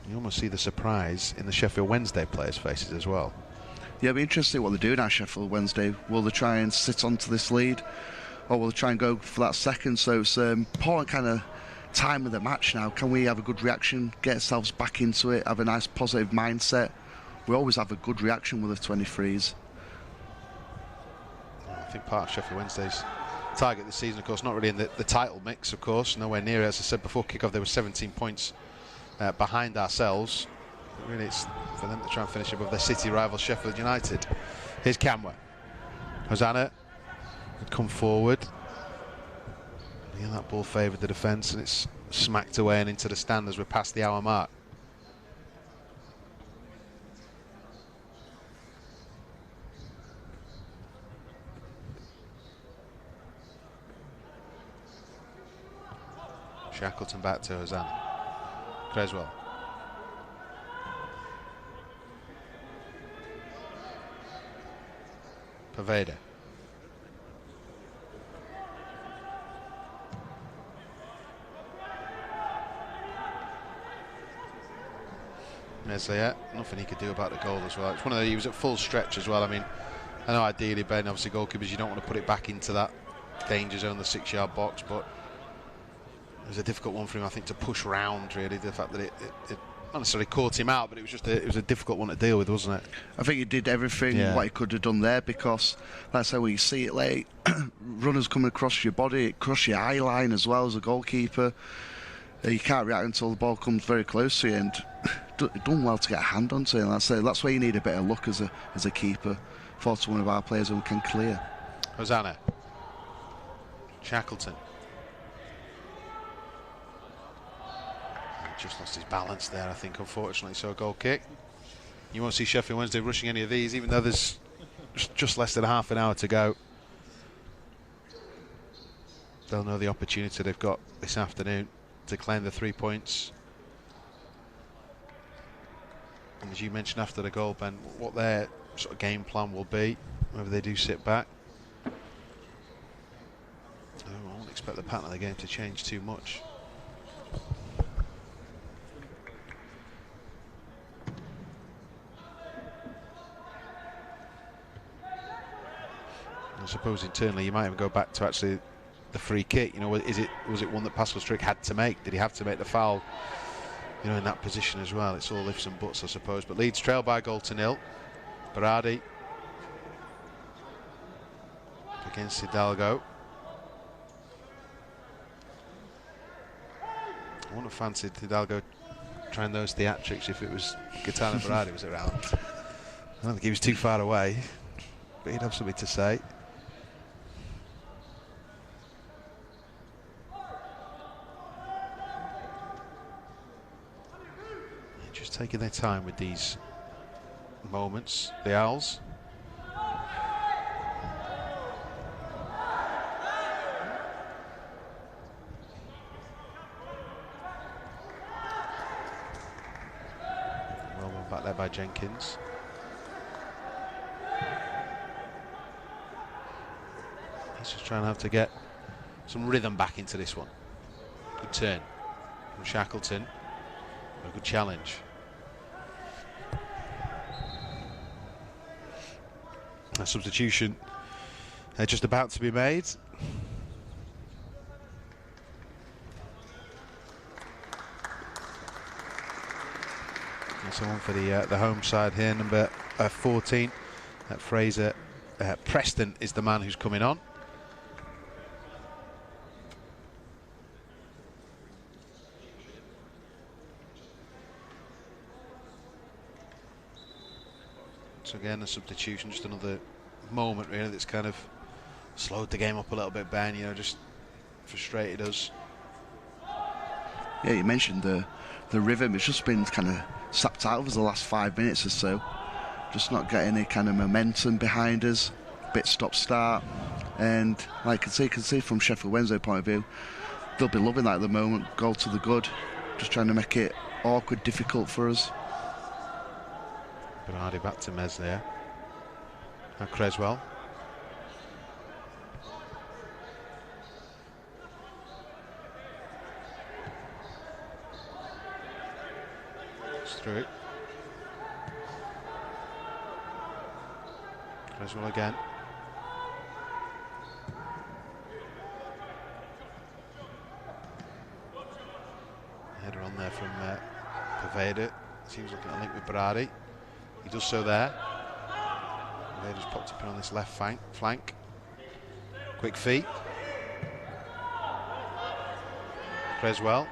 S1: You almost see the surprise in the Sheffield Wednesday players' faces as well.
S2: Yeah, it'll be interesting what they do now, Sheffield Wednesday. Will they try and sit onto this lead, or will they try and go for that second? So it's important kind of time of the match now. Can we have a good reaction, get ourselves back into it, have a nice positive mindset? We always have a good reaction with the 23s.
S1: I think part of Sheffield Wednesday's target this season, of course, not really in the title mix, of course, nowhere near it. As I said before kick-off, they were 17 points behind ourselves. But really, it's for them to try and finish above their city rival Sheffield United. Here's Camwa. Hosanna would come forward. Yeah, that ball favoured the defence, and it's smacked away and into the stand as we're past the hour mark. Shackleton back to Hosanna. Creswell. Poveda. Meslier, nothing he could do about the goal as well. It's one of the, he was at full stretch as well. I mean, I know ideally, Ben, obviously goalkeepers, you don't want to put it back into that danger zone, the 6-yard box, but it was a difficult one for him, I think, to push round, really. The fact that it not necessarily caught him out, but it was a difficult one to deal with, wasn't it?
S2: I think he did everything what he could have done there, because that's how you see it late. Runners coming across your body, across your eye line as well as a goalkeeper. You can't react until the ball comes very close to you, and done well to get a hand onto it. And that's where you need a bit of luck as a keeper. For one of our players who can clear.
S1: Hosanna. Shackleton. Just lost his balance there, I think, unfortunately. So a goal kick. You won't see Sheffield Wednesday rushing any of these, even though there's just less than half an hour to go. They'll know the opportunity they've got this afternoon to claim the 3 points. And as you mentioned after the goal, Ben, what their sort of game plan will be, whether they do sit back. I won't expect the pattern of the game to change too much. I suppose internally you might even go back to actually the free kick. You know, was it one that Pascal Strick had to make? Did he have to make the foul? You know, in that position as well. It's all ifs and buts, I suppose. But Leeds trail by 1-0. Berardi against Hidalgo. I wouldn't have fancied Hidalgo trying those theatrics if it was Gaetano Berardi was around. I don't think he was too far away, but he'd have something to say. Just taking their time with these moments, the Owls. Back there by Jenkins. He's just trying to have to get some rhythm back into this one. Good turn from Shackleton. A good challenge. A substitution just about to be made. And someone for the home side here, number 14, Fraser Preston is the man who's coming on. So again, a substitution, just another moment really that's kind of slowed the game up a little bit, Ben, you know, just frustrated us.
S2: Yeah, you mentioned the rhythm. It's just been kind of sapped out of us the last 5 minutes or so. Just not getting any kind of momentum behind us. Bit stop-start. And like you can see from Sheffield Wednesday point of view, they'll be loving that at the moment. Goal to the good. Just trying to make it awkward, difficult for us.
S1: Berardi back to Mez there. Now Creswell. It's through it. Creswell again. Header on there from Poveda. Seems like a link with Berardi. He does so there. They just popped up on this left flank. Quick feet. Creswell.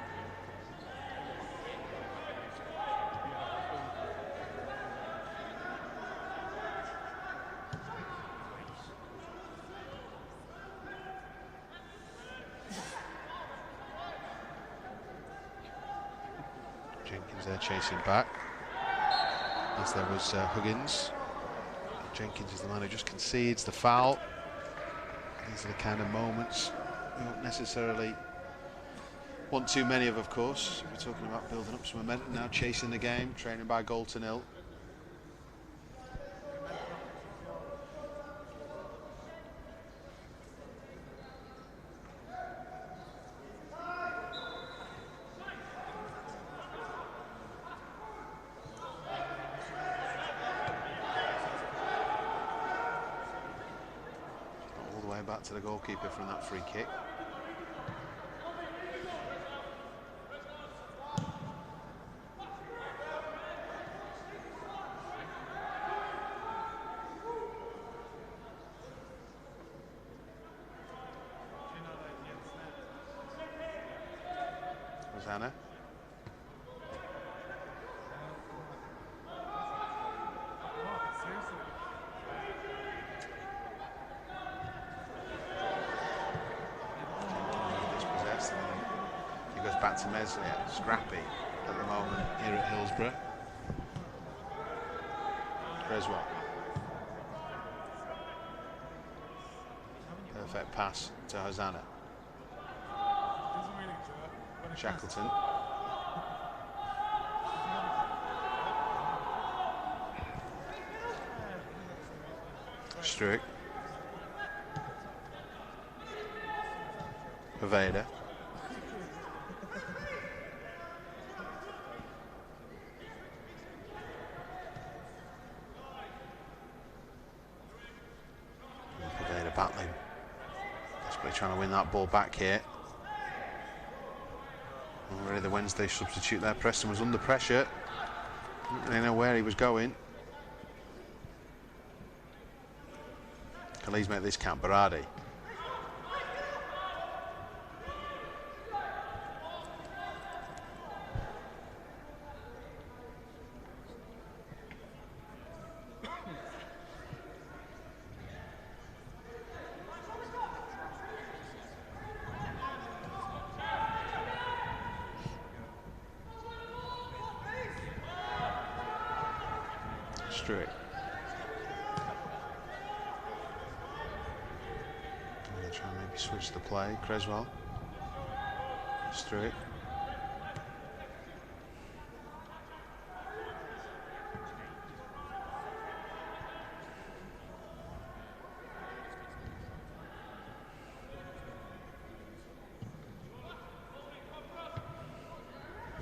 S1: Jenkins there chasing back. As there was Huggins. Jenkins is the man who just concedes the foul. These are the kind of moments we don't necessarily want too many of course. We're talking about building up some momentum now, chasing the game, trailing by goal to nil. Back to the goalkeeper from that free kick. Rosanna. Back to Mesley, scrappy at the moment here at Hillsborough. Creswell. Perfect pass to Hosanna. Shackleton. Struick. Poveda. Battling, desperately trying to win that ball back here. Already the Wednesday substitute there. Preston was under pressure. Didn't really know where he was going. Can Leeds make this count? Berardi. Struick. They're trying to maybe switch the play. Creswell. Struick.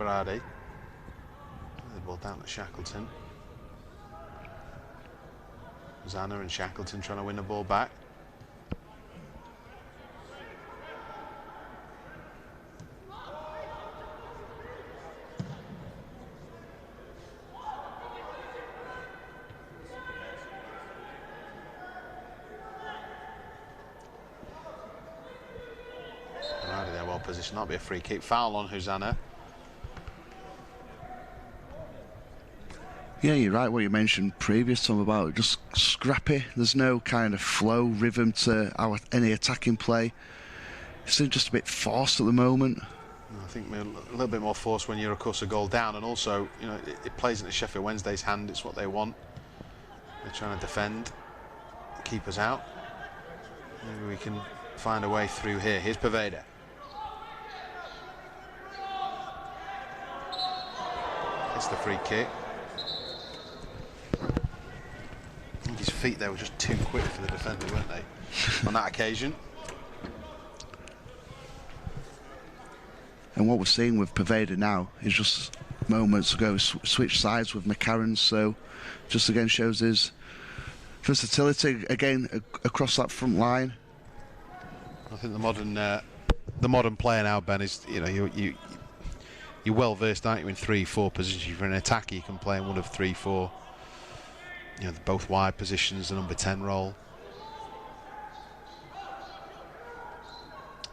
S1: Berardi. The ball down to Shackleton. Zanna and Shackleton trying to win the ball back. Berardi there, well positioned. That'll be a free kick. Foul on Hosanna.
S2: Yeah, you're right. What you mentioned previous, Tom, about just scrappy. There's no kind of flow, rhythm to any attacking play. It's just a bit forced at the moment.
S1: I think a little bit more force when you're, of course, a goal down, and also, you know, it plays into Sheffield Wednesday's hand. It's what they want. They're trying to defend, keep us out. Maybe we can find a way through here. Here's Poveda. It's the free kick. I think his feet there were just too quick for the defender, weren't they, on that occasion?
S2: And what we're seeing with Poveda now is just moments ago switch sides with McCarron, so just again shows his versatility again across that front line.
S1: I think the modern player now, Ben, is, you know, you're well versed, aren't you, in 3-4 positions. If you're an attacker, you can play in one of 3-4. You know, both wide positions, the number 10 role.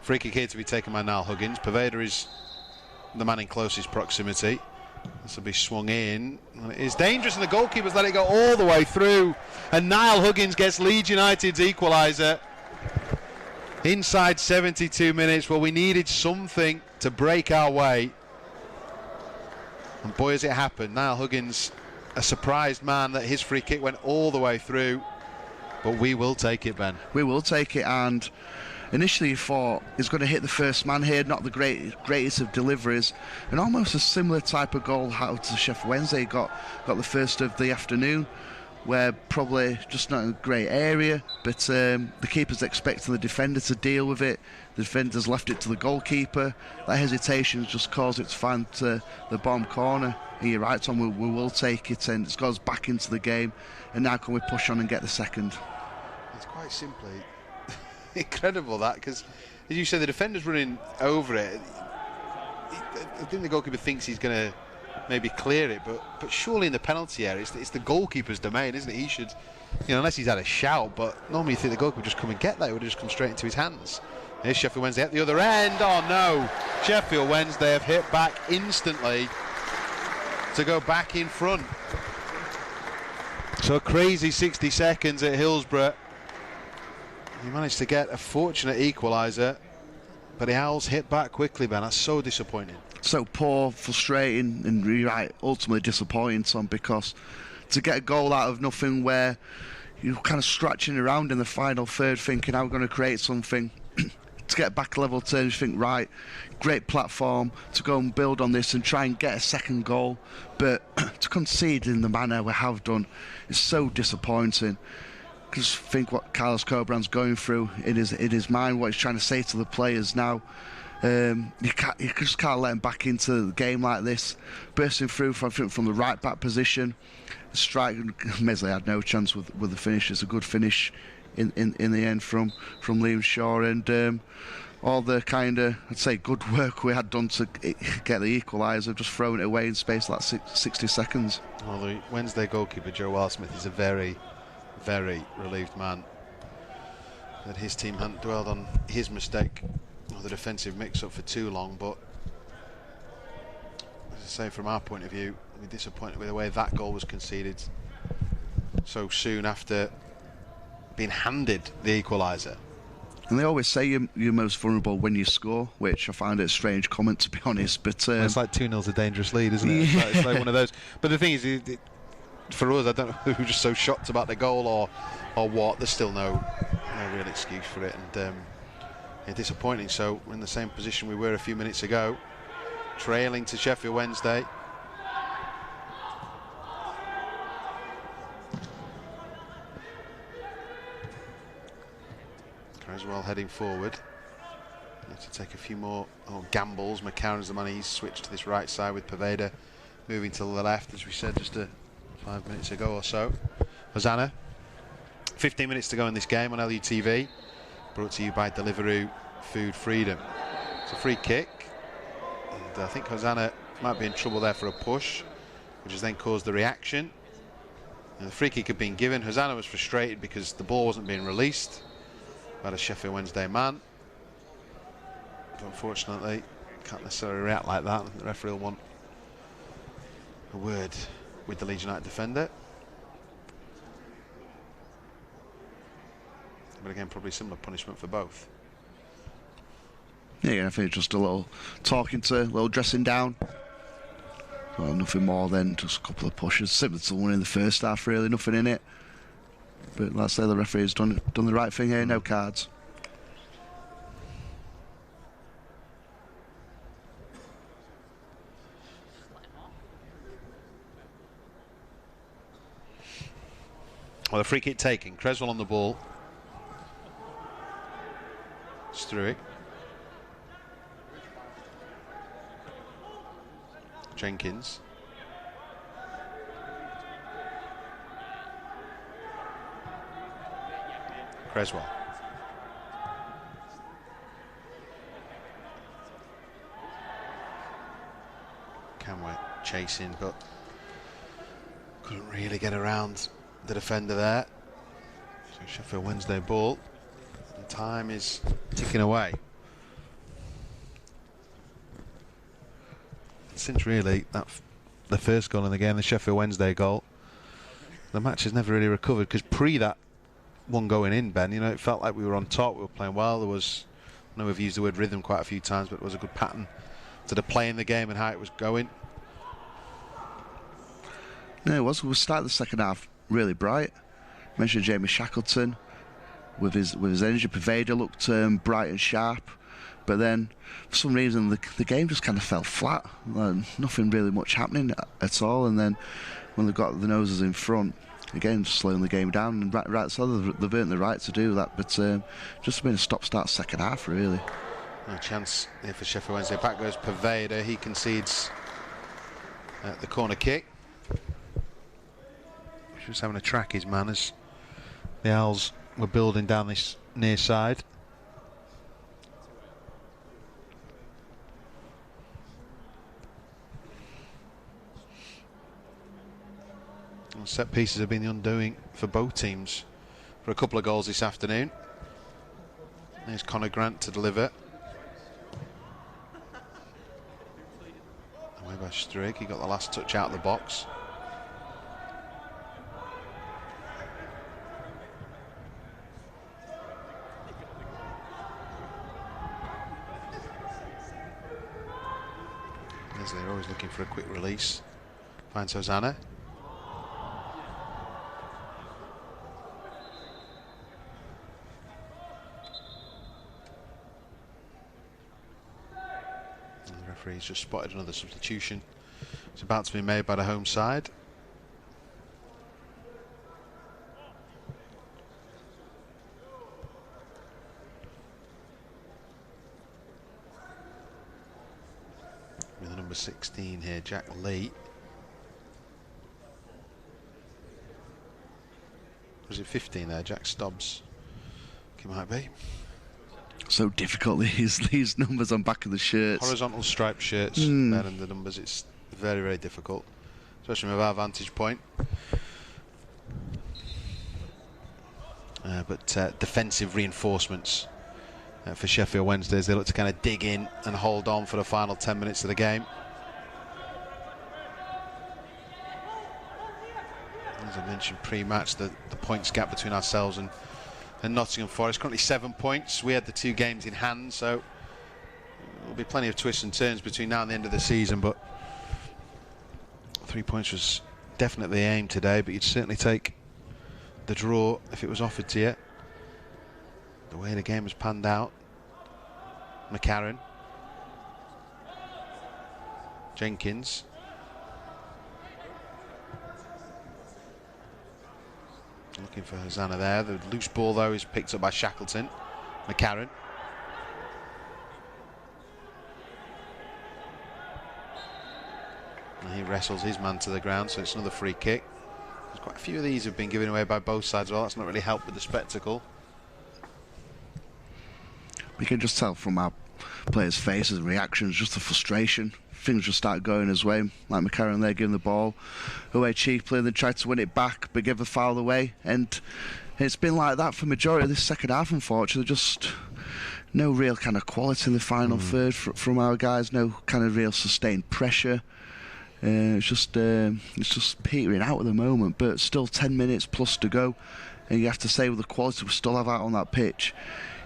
S1: Free kick here to be taken by Niall Huggins. Poveda is the man in closest proximity. This will be swung in. It is dangerous, and the goalkeeper's let it go all the way through. And Niall Huggins gets Leeds United's equaliser inside 72 minutes. Well, we needed something to break our way. And boy, has it happened. Niall Huggins, a surprised man that his free kick went all the way through. But we will take it, Ben.
S2: We will take it, and initially you thought he's going to hit the first man here, not the greatest of deliveries, and almost a similar type of goal how to Sheffield Wednesday got the first of the afternoon, where probably just not a great area, but the keeper's expecting the defender to deal with it. The defender's left it to the goalkeeper. That hesitation has just caused it to find the bottom corner. And you're right, Tom, we will take it, and it goes back into the game. And now can we push on and get the second?
S1: It's quite simply incredible, that, because as you say, the defender's running over it. I think the goalkeeper thinks he's going to maybe clear it, but surely in the penalty area, it's the goalkeeper's domain, isn't it? He should, you know, unless he's had a shout, but normally you think the goalkeeper would just come and get that. It would have just come straight into his hands. Here's Sheffield Wednesday at the other end. Oh no, Sheffield Wednesday have hit back instantly to go back in front. So a crazy 60 seconds at Hillsborough. He managed to get a fortunate equaliser, but the Owls hit back quickly, Ben. That's so disappointing.
S2: So poor, frustrating, and right, ultimately disappointing, Tom, because to get a goal out of nothing where you're kind of scratching around in the final third thinking how we're going to create something, to get back level turn, you think, right, great platform to go and build on this and try and get a second goal, but to concede in the manner we have done is so disappointing. Just think what Carlos Cobran's going through in his mind, what he's trying to say to the players now. You just can't let him back into the game like this. Bursting through from the right back position, strike. Mesley had no chance with the finish. It's a good finish in the end from Liam Shaw, and all the kind of, I'd say, good work we had done to get the equaliser, just thrown it away in space like 60 seconds.
S1: Well, the Wednesday goalkeeper Joe Wildsmith is a very, very relieved man that his team hadn't dwelled on his mistake or the defensive mix-up for too long. But as I say, from our point of view, we're disappointed with the way that goal was conceded so soon after being handed the equaliser.
S2: And they always say you're most vulnerable when you score, which I find it a strange comment, to be honest. But
S1: well, it's like 2-0's a dangerous lead, isn't it?
S2: Yeah.
S1: It's like one of those. But the thing is, for us, I don't know if we're just so shocked about the goal or what. There's still no real excuse for it, and yeah, disappointing. So we're in the same position we were a few minutes ago, trailing to Sheffield Wednesday. Creswell heading forward. to take a few more gambles. McCarron's the man, he's switched to this right side with Poveda moving to the left, as we said just 5 minutes ago or so. Hosanna, 15 minutes to go in this game on LUTV, brought to you by Deliveroo Food Freedom. It's a free kick, and I think Hosanna might be in trouble there for a push, which has then caused the reaction. And the free kick had been given. Hosanna was frustrated because the ball wasn't being released by the Sheffield Wednesday man. But unfortunately, can't necessarily react like that. The referee will want a word with the Leeds United defender. But again, probably similar punishment for both.
S2: Yeah, I think just a little talking to, a little dressing down. Well, nothing more than just a couple of pushes, similar to the one in the first half. Really, nothing in it. But like I say, the referee's done the right thing here. No cards.
S1: Well, the free kick taken. Creswell on the ball. Struick. Jenkins. Creswell. Camway chasing, but couldn't really get around the defender there. So Sheffield Wednesday ball. And time is ticking away. Since really the first goal in the game, the Sheffield Wednesday goal, the match has never really recovered, because pre that one going in, Ben, you know, it felt like we were on top, we were playing well. There was, I know we've used the word rhythm quite a few times, but it was a good pattern to the play in the game and how it was going.
S2: No, it was. We started the second half really bright. Mentioned Jamie Shackleton with his energy. Poveda looked bright and sharp, but then for some reason the game just kind of fell flat. Nothing really much happening at all. And then when they got the noses in front, again just slowing the game down. And right, so they've earned the right to do that, but just been a stop-start second half really.
S1: No chance here for Sheffield Wednesday. Back goes Poveda. He concedes the corner kick. He was having a track, his man, as the Owls were building down this near side. Well, set pieces have been the undoing for both teams for a couple of goals this afternoon. There's Conor Grant to deliver. Away by Struick. He got the last touch out of the box. They're always looking for a quick release. Finds Hosanna. And the referee's just spotted another substitution. It's about to be made by the home side. With number 16 here, Jack Lee. Was it 15 there, Jack Stobbs? It might be.
S2: So difficult, these numbers on back of the shirts.
S1: Horizontal striped shirts, then, and the numbers, it's very, very difficult, especially from our vantage point. But defensive reinforcements for Sheffield Wednesday as they look to kind of dig in and hold on for the final 10 minutes of the game. As I mentioned pre-match, the points gap between ourselves and Nottingham Forest, currently 7 points. We had the 2 games in hand, so there'll be plenty of twists and turns between now and the end of the season, but 3 points was definitely the aim today, but you'd certainly take the draw if it was offered to you. The way the game has panned out. McCarron. Jenkins. Looking for Hosanna there. The loose ball, though, is picked up by Shackleton. McCarron. And he wrestles his man to the ground, so it's another free kick. There's quite a few of these have been given away by both sides as well. That's not really helped with the spectacle.
S2: We can just tell from our players' faces and reactions, just the frustration. Things just start going his way, like McCarron there giving the ball away cheaply and then tried to win it back but give the foul away. And it's been like that for majority of this second half, unfortunately. Just no real kind of quality in the final third from our guys, no kind of real sustained pressure. It's just petering out at the moment, but still 10 minutes plus to go. And you have to say, with the quality we still have out on that pitch,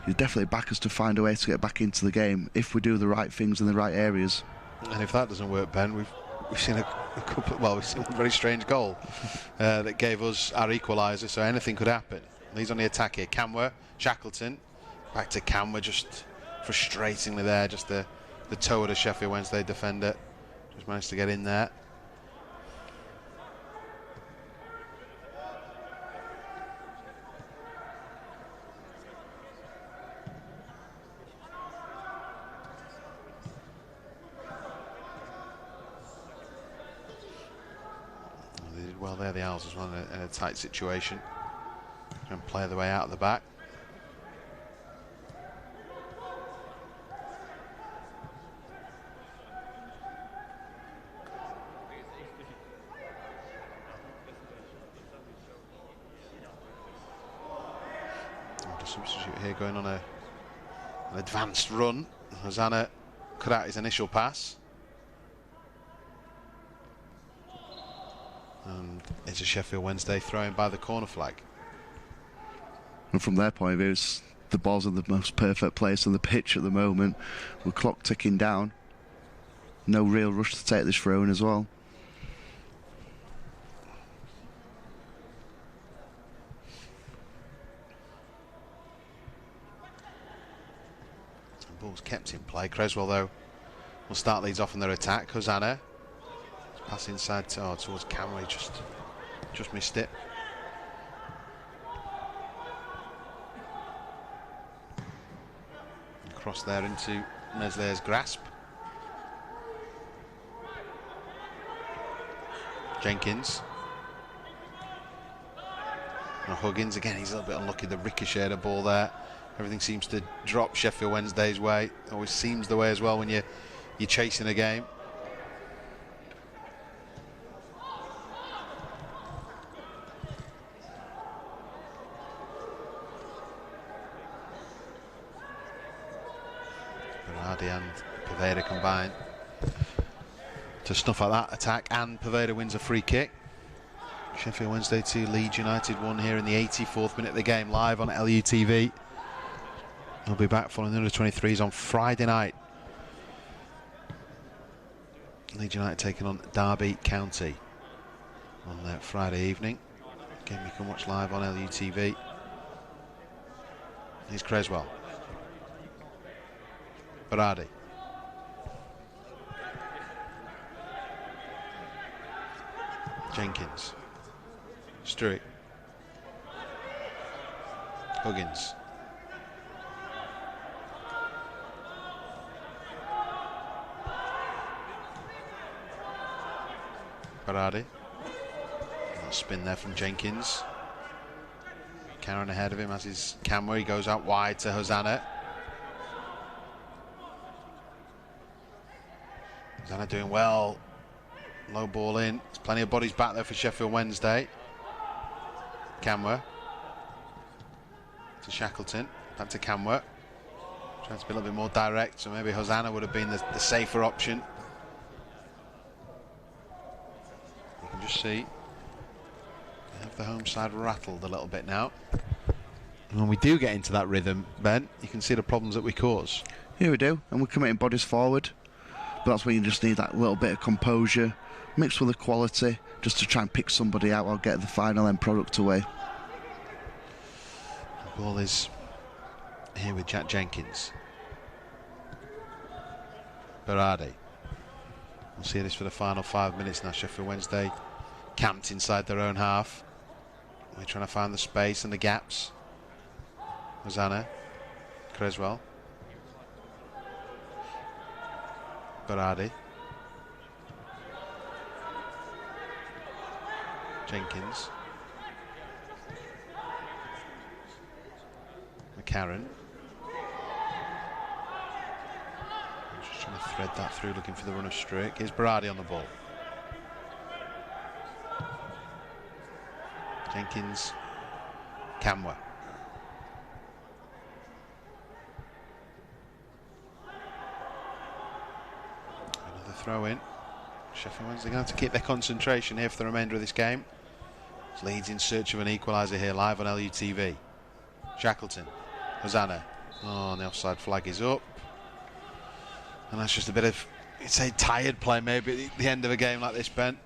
S2: you definitely back us to find a way to get back into the game if we do the right things in the right areas.
S1: And if that doesn't work, Ben, we've seen a couple. Well, we've seen a very strange goal that gave us our equaliser. So anything could happen. He's on the attack here. Camwer, Shackleton, back to Camwer, just frustratingly there. Just the toe of the Sheffield Wednesday defender. Just managed to get in there. Well, there the Owls as well in a tight situation. And play their way out of the back. The substitute here going on an advanced run. Hosanna cut out his initial pass. And it's a Sheffield Wednesday throwing by the corner flag.
S2: And from their point of view, the ball's in the most perfect place on the pitch at the moment. With clock ticking down. No real rush to take this throw in as well.
S1: So the ball's kept in play. Creswell, though, will start Leeds off in their attack. Hosanna. Pass inside towards Camry, just missed it. Cross there into Meslier's grasp. Jenkins. Now Huggins again, he's a little bit unlucky. The ricocheted a ball there. Everything seems to drop Sheffield Wednesday's way. Always seems the way as well when you're chasing a game. And Poveda combine to snuff out that attack, and Poveda wins a free kick. Sheffield Wednesday 2, Leeds United 1 here in the 84th minute of the game, live on LUTV. I'll be back following the under-23s on Friday night. Leeds United taking on Derby County on that Friday evening. Game you can watch live on LUTV. Here's Creswell. Berardi. Jenkins. Struick. Huggins. Berardi. A spin there from Jenkins. Karen ahead of him as his camera. He goes out wide to Hosanna. Hosanna doing well. Low ball in. There's plenty of bodies back there for Sheffield Wednesday. Camwer. To Shackleton. Back to Camwer. Trying to be a little bit more direct, so maybe Hosanna would have been the safer option. You can just see they have the home side rattled a little bit now. And when we do get into that rhythm, Ben, you can see the problems that we cause.
S2: Yeah, we do, and we're committing bodies forward. But that's when you just need that little bit of composure mixed with the quality just to try and pick somebody out or get the final end product away.
S1: The ball is here with Jack Jenkins. Berardi. We'll see this for the final 5 minutes now. Sheffield Wednesday camped inside their own half. We're trying to find the space and the gaps. Hosanna. Creswell. Berardi. Jenkins. McCarran. Just trying to thread that through, looking for the run of Strick. Here's Berardi on the ball. Jenkins. Camwa. Another throw in. Sheffield Wednesday going to have to keep their concentration here for the remainder of this game. It's Leeds in search of an equaliser here, live on LUTV. Shackleton. Hosanna. Oh, and the offside flag is up. And that's just a bit of, you'd say, tired play maybe at the end of a game like this, Ben.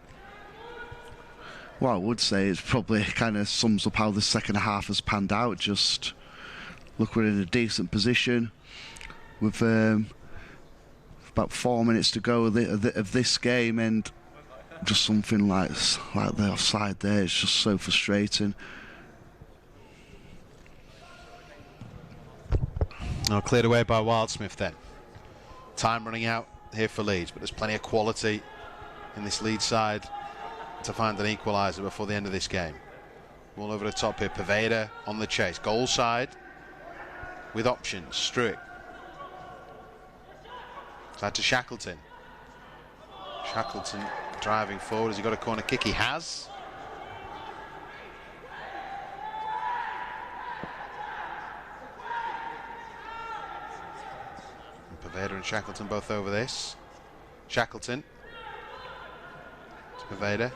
S2: What I would say is probably kind of sums up how the second half has panned out. Just look, we're in a decent position with about 4 minutes to go of this game, and just something like the offside there. It's just so frustrating.
S1: Oh, cleared away by Wildsmith then. Time running out here for Leeds, but there's plenty of quality in this Leeds side to find an equaliser before the end of this game. All over the top here, Poveda on the chase. Goal side with options. Struick. Side to Shackleton. Shackleton driving forward. Has he got a corner kick? He has. And Poveda and Shackleton both over this. Shackleton. To Poveda.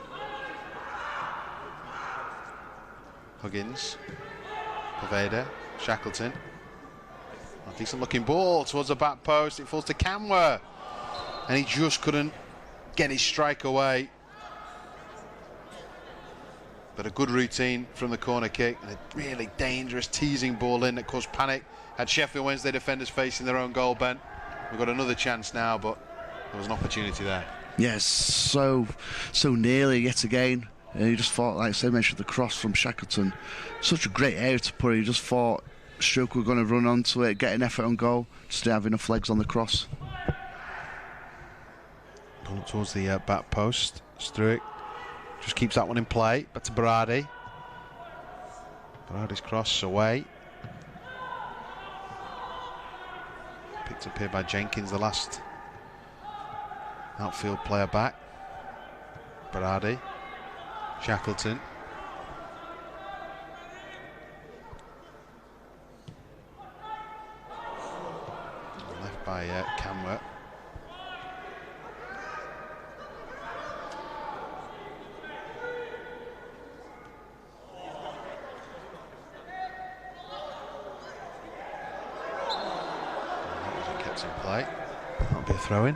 S1: Huggins. Poveda. Shackleton. A decent looking ball towards the back post. It falls to Camwa. And he just couldn't get his strike away. But a good routine from the corner kick. And a really dangerous teasing ball in that caused panic. Had Sheffield Wednesday defenders facing their own goal, Ben. We've got another chance now, but there was an opportunity there.
S2: Yes, so nearly yet again. You just thought, like I mentioned, the cross from Shackleton. Such a great area to put it. You just thought Stroke were going to run onto it, get an effort on goal, just didn't have enough legs on the cross.
S1: Pull up towards the back post. Struick just keeps that one in play. Back to Berardi. Berardi's cross away. Picked up here by Jenkins, the last outfield player back. Berardi. Shackleton. Left by Camwa. That wasn't kept in play. That'll be a throw-in.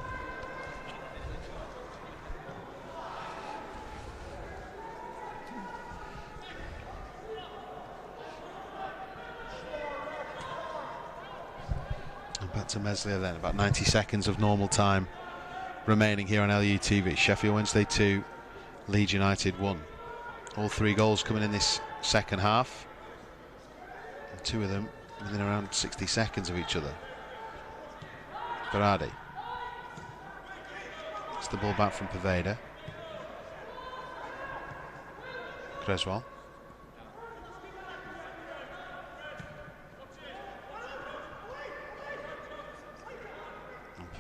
S1: Back to Meslier then, about 90 seconds of normal time remaining here on LUTV. Sheffield Wednesday 2, Leeds United 1. All 3 goals coming in this second half. And 2 of them within around 60 seconds of each other. Berardi. It's the ball back from Poveda. Creswell.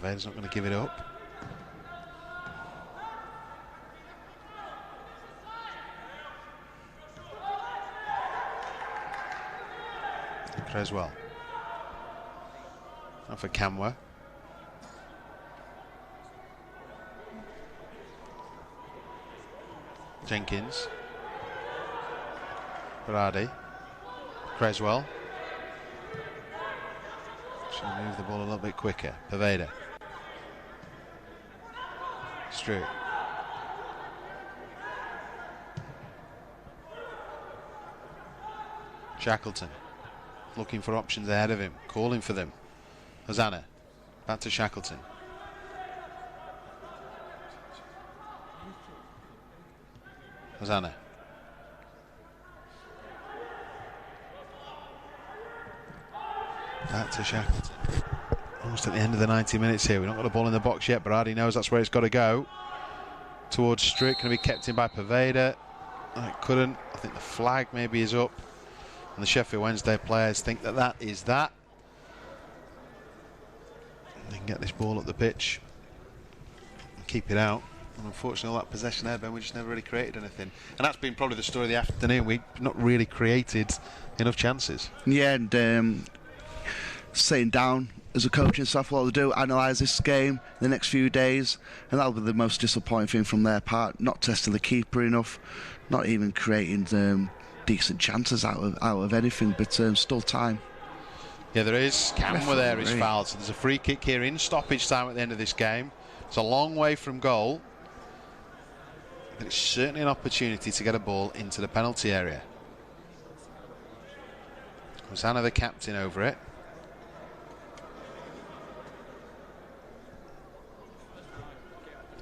S1: Poveda's not going to give it up. Creswell. Now for Camwa. Jenkins. Berardi. Creswell. Should move the ball a little bit quicker. Poveda. Struick. Shackleton. Looking for options ahead of him. Calling for them. Hosanna. Back to Shackleton. Hosanna. Back to Shackleton. Almost at the end of the 90 minutes here. We've not got a ball in the box yet. Berardi knows that's where it's got to go. Towards Strick. Going to be kept in by Poveda. It couldn't. I think the flag maybe is up. And the Sheffield Wednesday players think that that is that. They can get this ball up the pitch and keep it out. And unfortunately, all that possession there, Ben, we just never really created anything. And that's been probably the story of the afternoon. We've not really created enough chances.
S2: Yeah, and sitting down as a coaching staff, what they'll do, analyse this game the next few days, and that'll be the most disappointing thing from their part. Not testing the keeper enough, not even creating decent chances out of anything, but still time.
S1: Yeah, there is. Camwa there is fouled, so there's a free kick here in stoppage time at the end of this game. It's a long way from goal, but it's certainly an opportunity to get a ball into the penalty area. Hosanna, the captain, over it.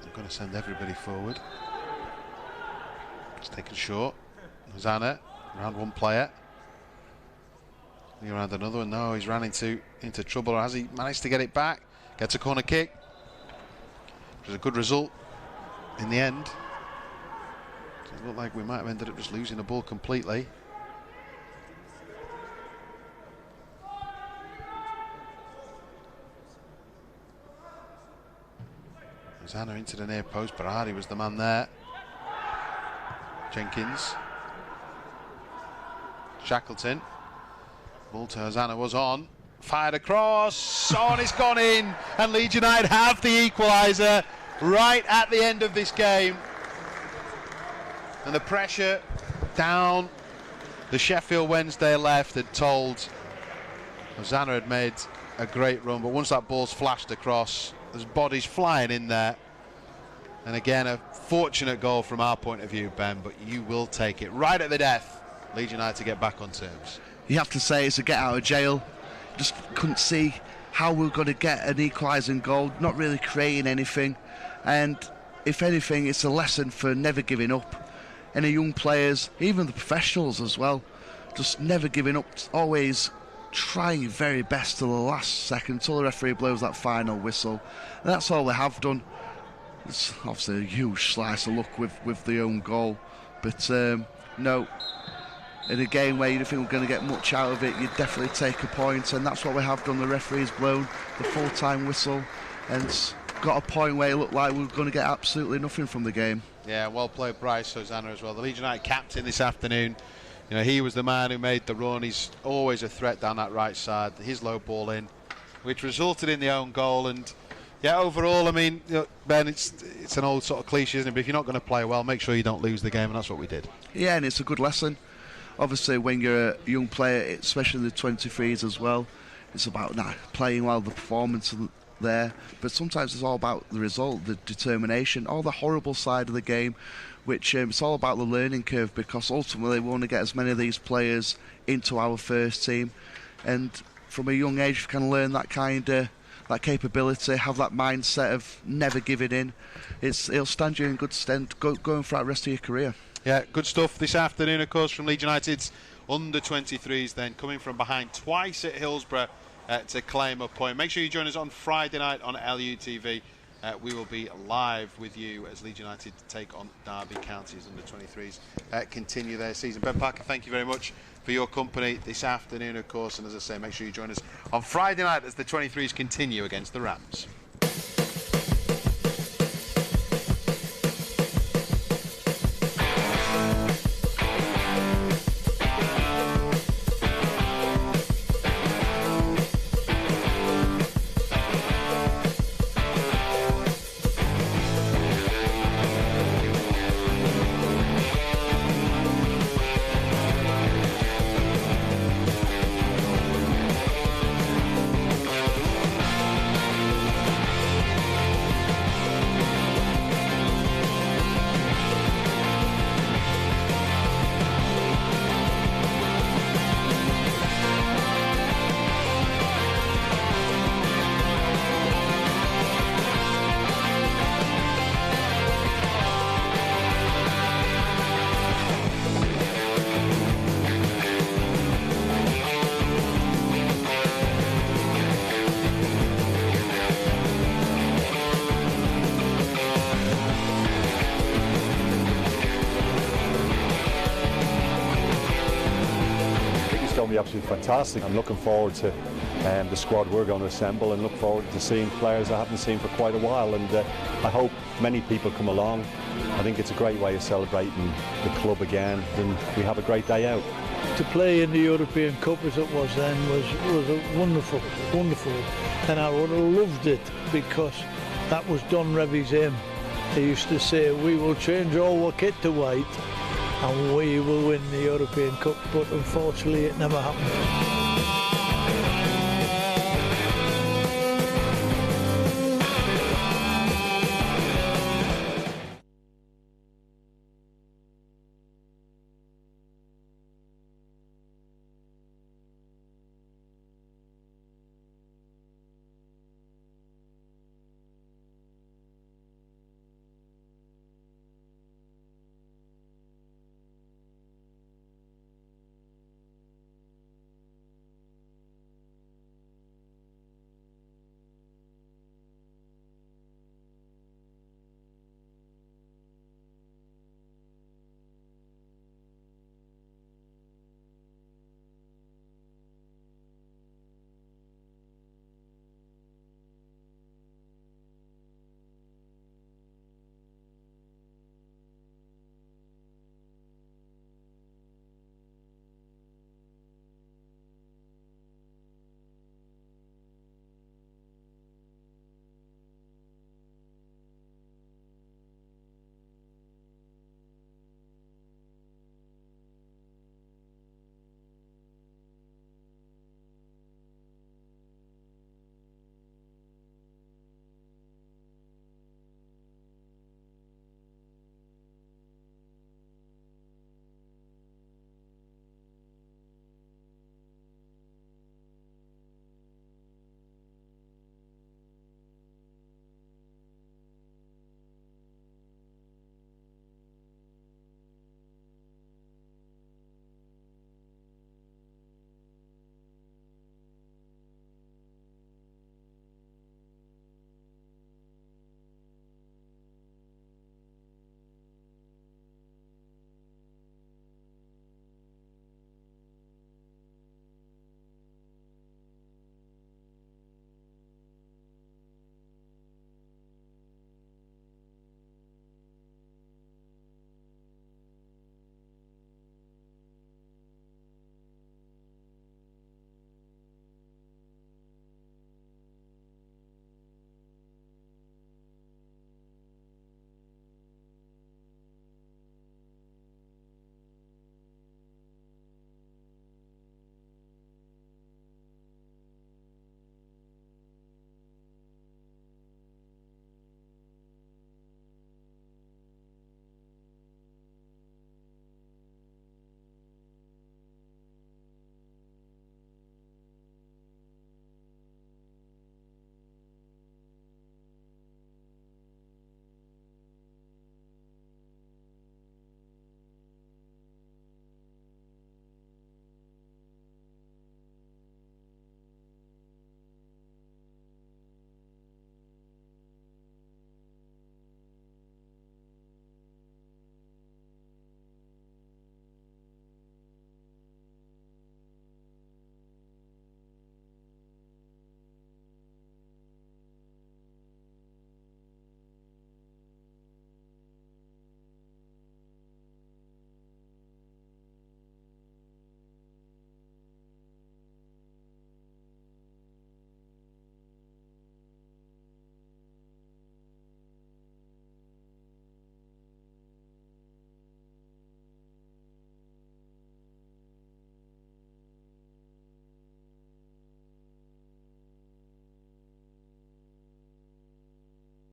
S1: I'm going to send everybody forward. It's taken short. Hosanna around one player. Around another one. No, he's ran into trouble. Or has he managed to get it back? Gets a corner kick. Which was a good result in the end. It looked like we might have ended up just losing the ball completely. Hosanna into the near post. Berardi was the man there. Jenkins. Shackleton. Ball to Hosanna was on. Fired across. On, it's gone in. And Leeds United have the equaliser right at the end of this game. And the pressure down the Sheffield Wednesday left had told Hosanna had made a great run. But once that ball's flashed across, there's bodies flying in there. And again, a fortunate goal from our point of view, Ben, but you will take it right at the death. Leeds United to get back on terms.
S2: You have to say it's a get out of jail. Just couldn't see how we were going to get an equalising goal, not really creating anything. And if anything, it's a lesson for never giving up. Any young players, even the professionals as well, just never giving up, always trying your very best to the last second until the referee blows that final whistle. And that's all they have done. It's obviously a huge slice of luck with the own goal. But no, in a game where you don't think we're going to get much out of it, you definitely take a point, and that's what we have done. The referee's blown the full-time whistle and it's got a point where it looked like we were going to get absolutely nothing from the game.
S1: Yeah, well played, Bryce Hosanna as well. The Leeds United captain this afternoon. You know, he was the man who made the run. He's always a threat down that right side. His low ball in, which resulted in the own goal. And yeah, overall, I mean, you know, Ben, it's an old sort of cliche, isn't it? But if you're not going to play well, make sure you don't lose the game, and that's what we did. Yeah,
S2: and it's a good lesson. Obviously, when you're a young player, especially the 23s as well, it's about playing well, the performance there. But sometimes it's all about the result, the determination, all the horrible side of the game, which it's all about the learning curve, because ultimately we want to get as many of these players into our first team. And from a young age, you can learn that kind of that capability, have that mindset of never giving in. It'll stand you in good stead going for the rest of your career.
S1: Yeah, good stuff this afternoon, of course, from Leeds United's under-23s, then coming from behind twice at Hillsborough to claim a point. Make sure you join us on Friday night on LUTV. We will be live with you as Leeds United take on Derby County's under-23s, continue their season. Ben Parker, thank you very much for your company this afternoon, of course, and as I say, make sure you join us on Friday night as the 23s continue against the Rams.
S3: be absolutely fantastic. I'm looking forward to the squad we're going to assemble, and look forward to seeing players I haven't seen for quite a while, and I hope many people come along. I think it's a great way of celebrating the club again, and we have a great day out.
S4: To play in the European Cup as it was then was a wonderful, and I would have loved it, because that was Don Revy's aim. He used to say, we will change all our kit to white and we will win the European Cup, but unfortunately it never happened.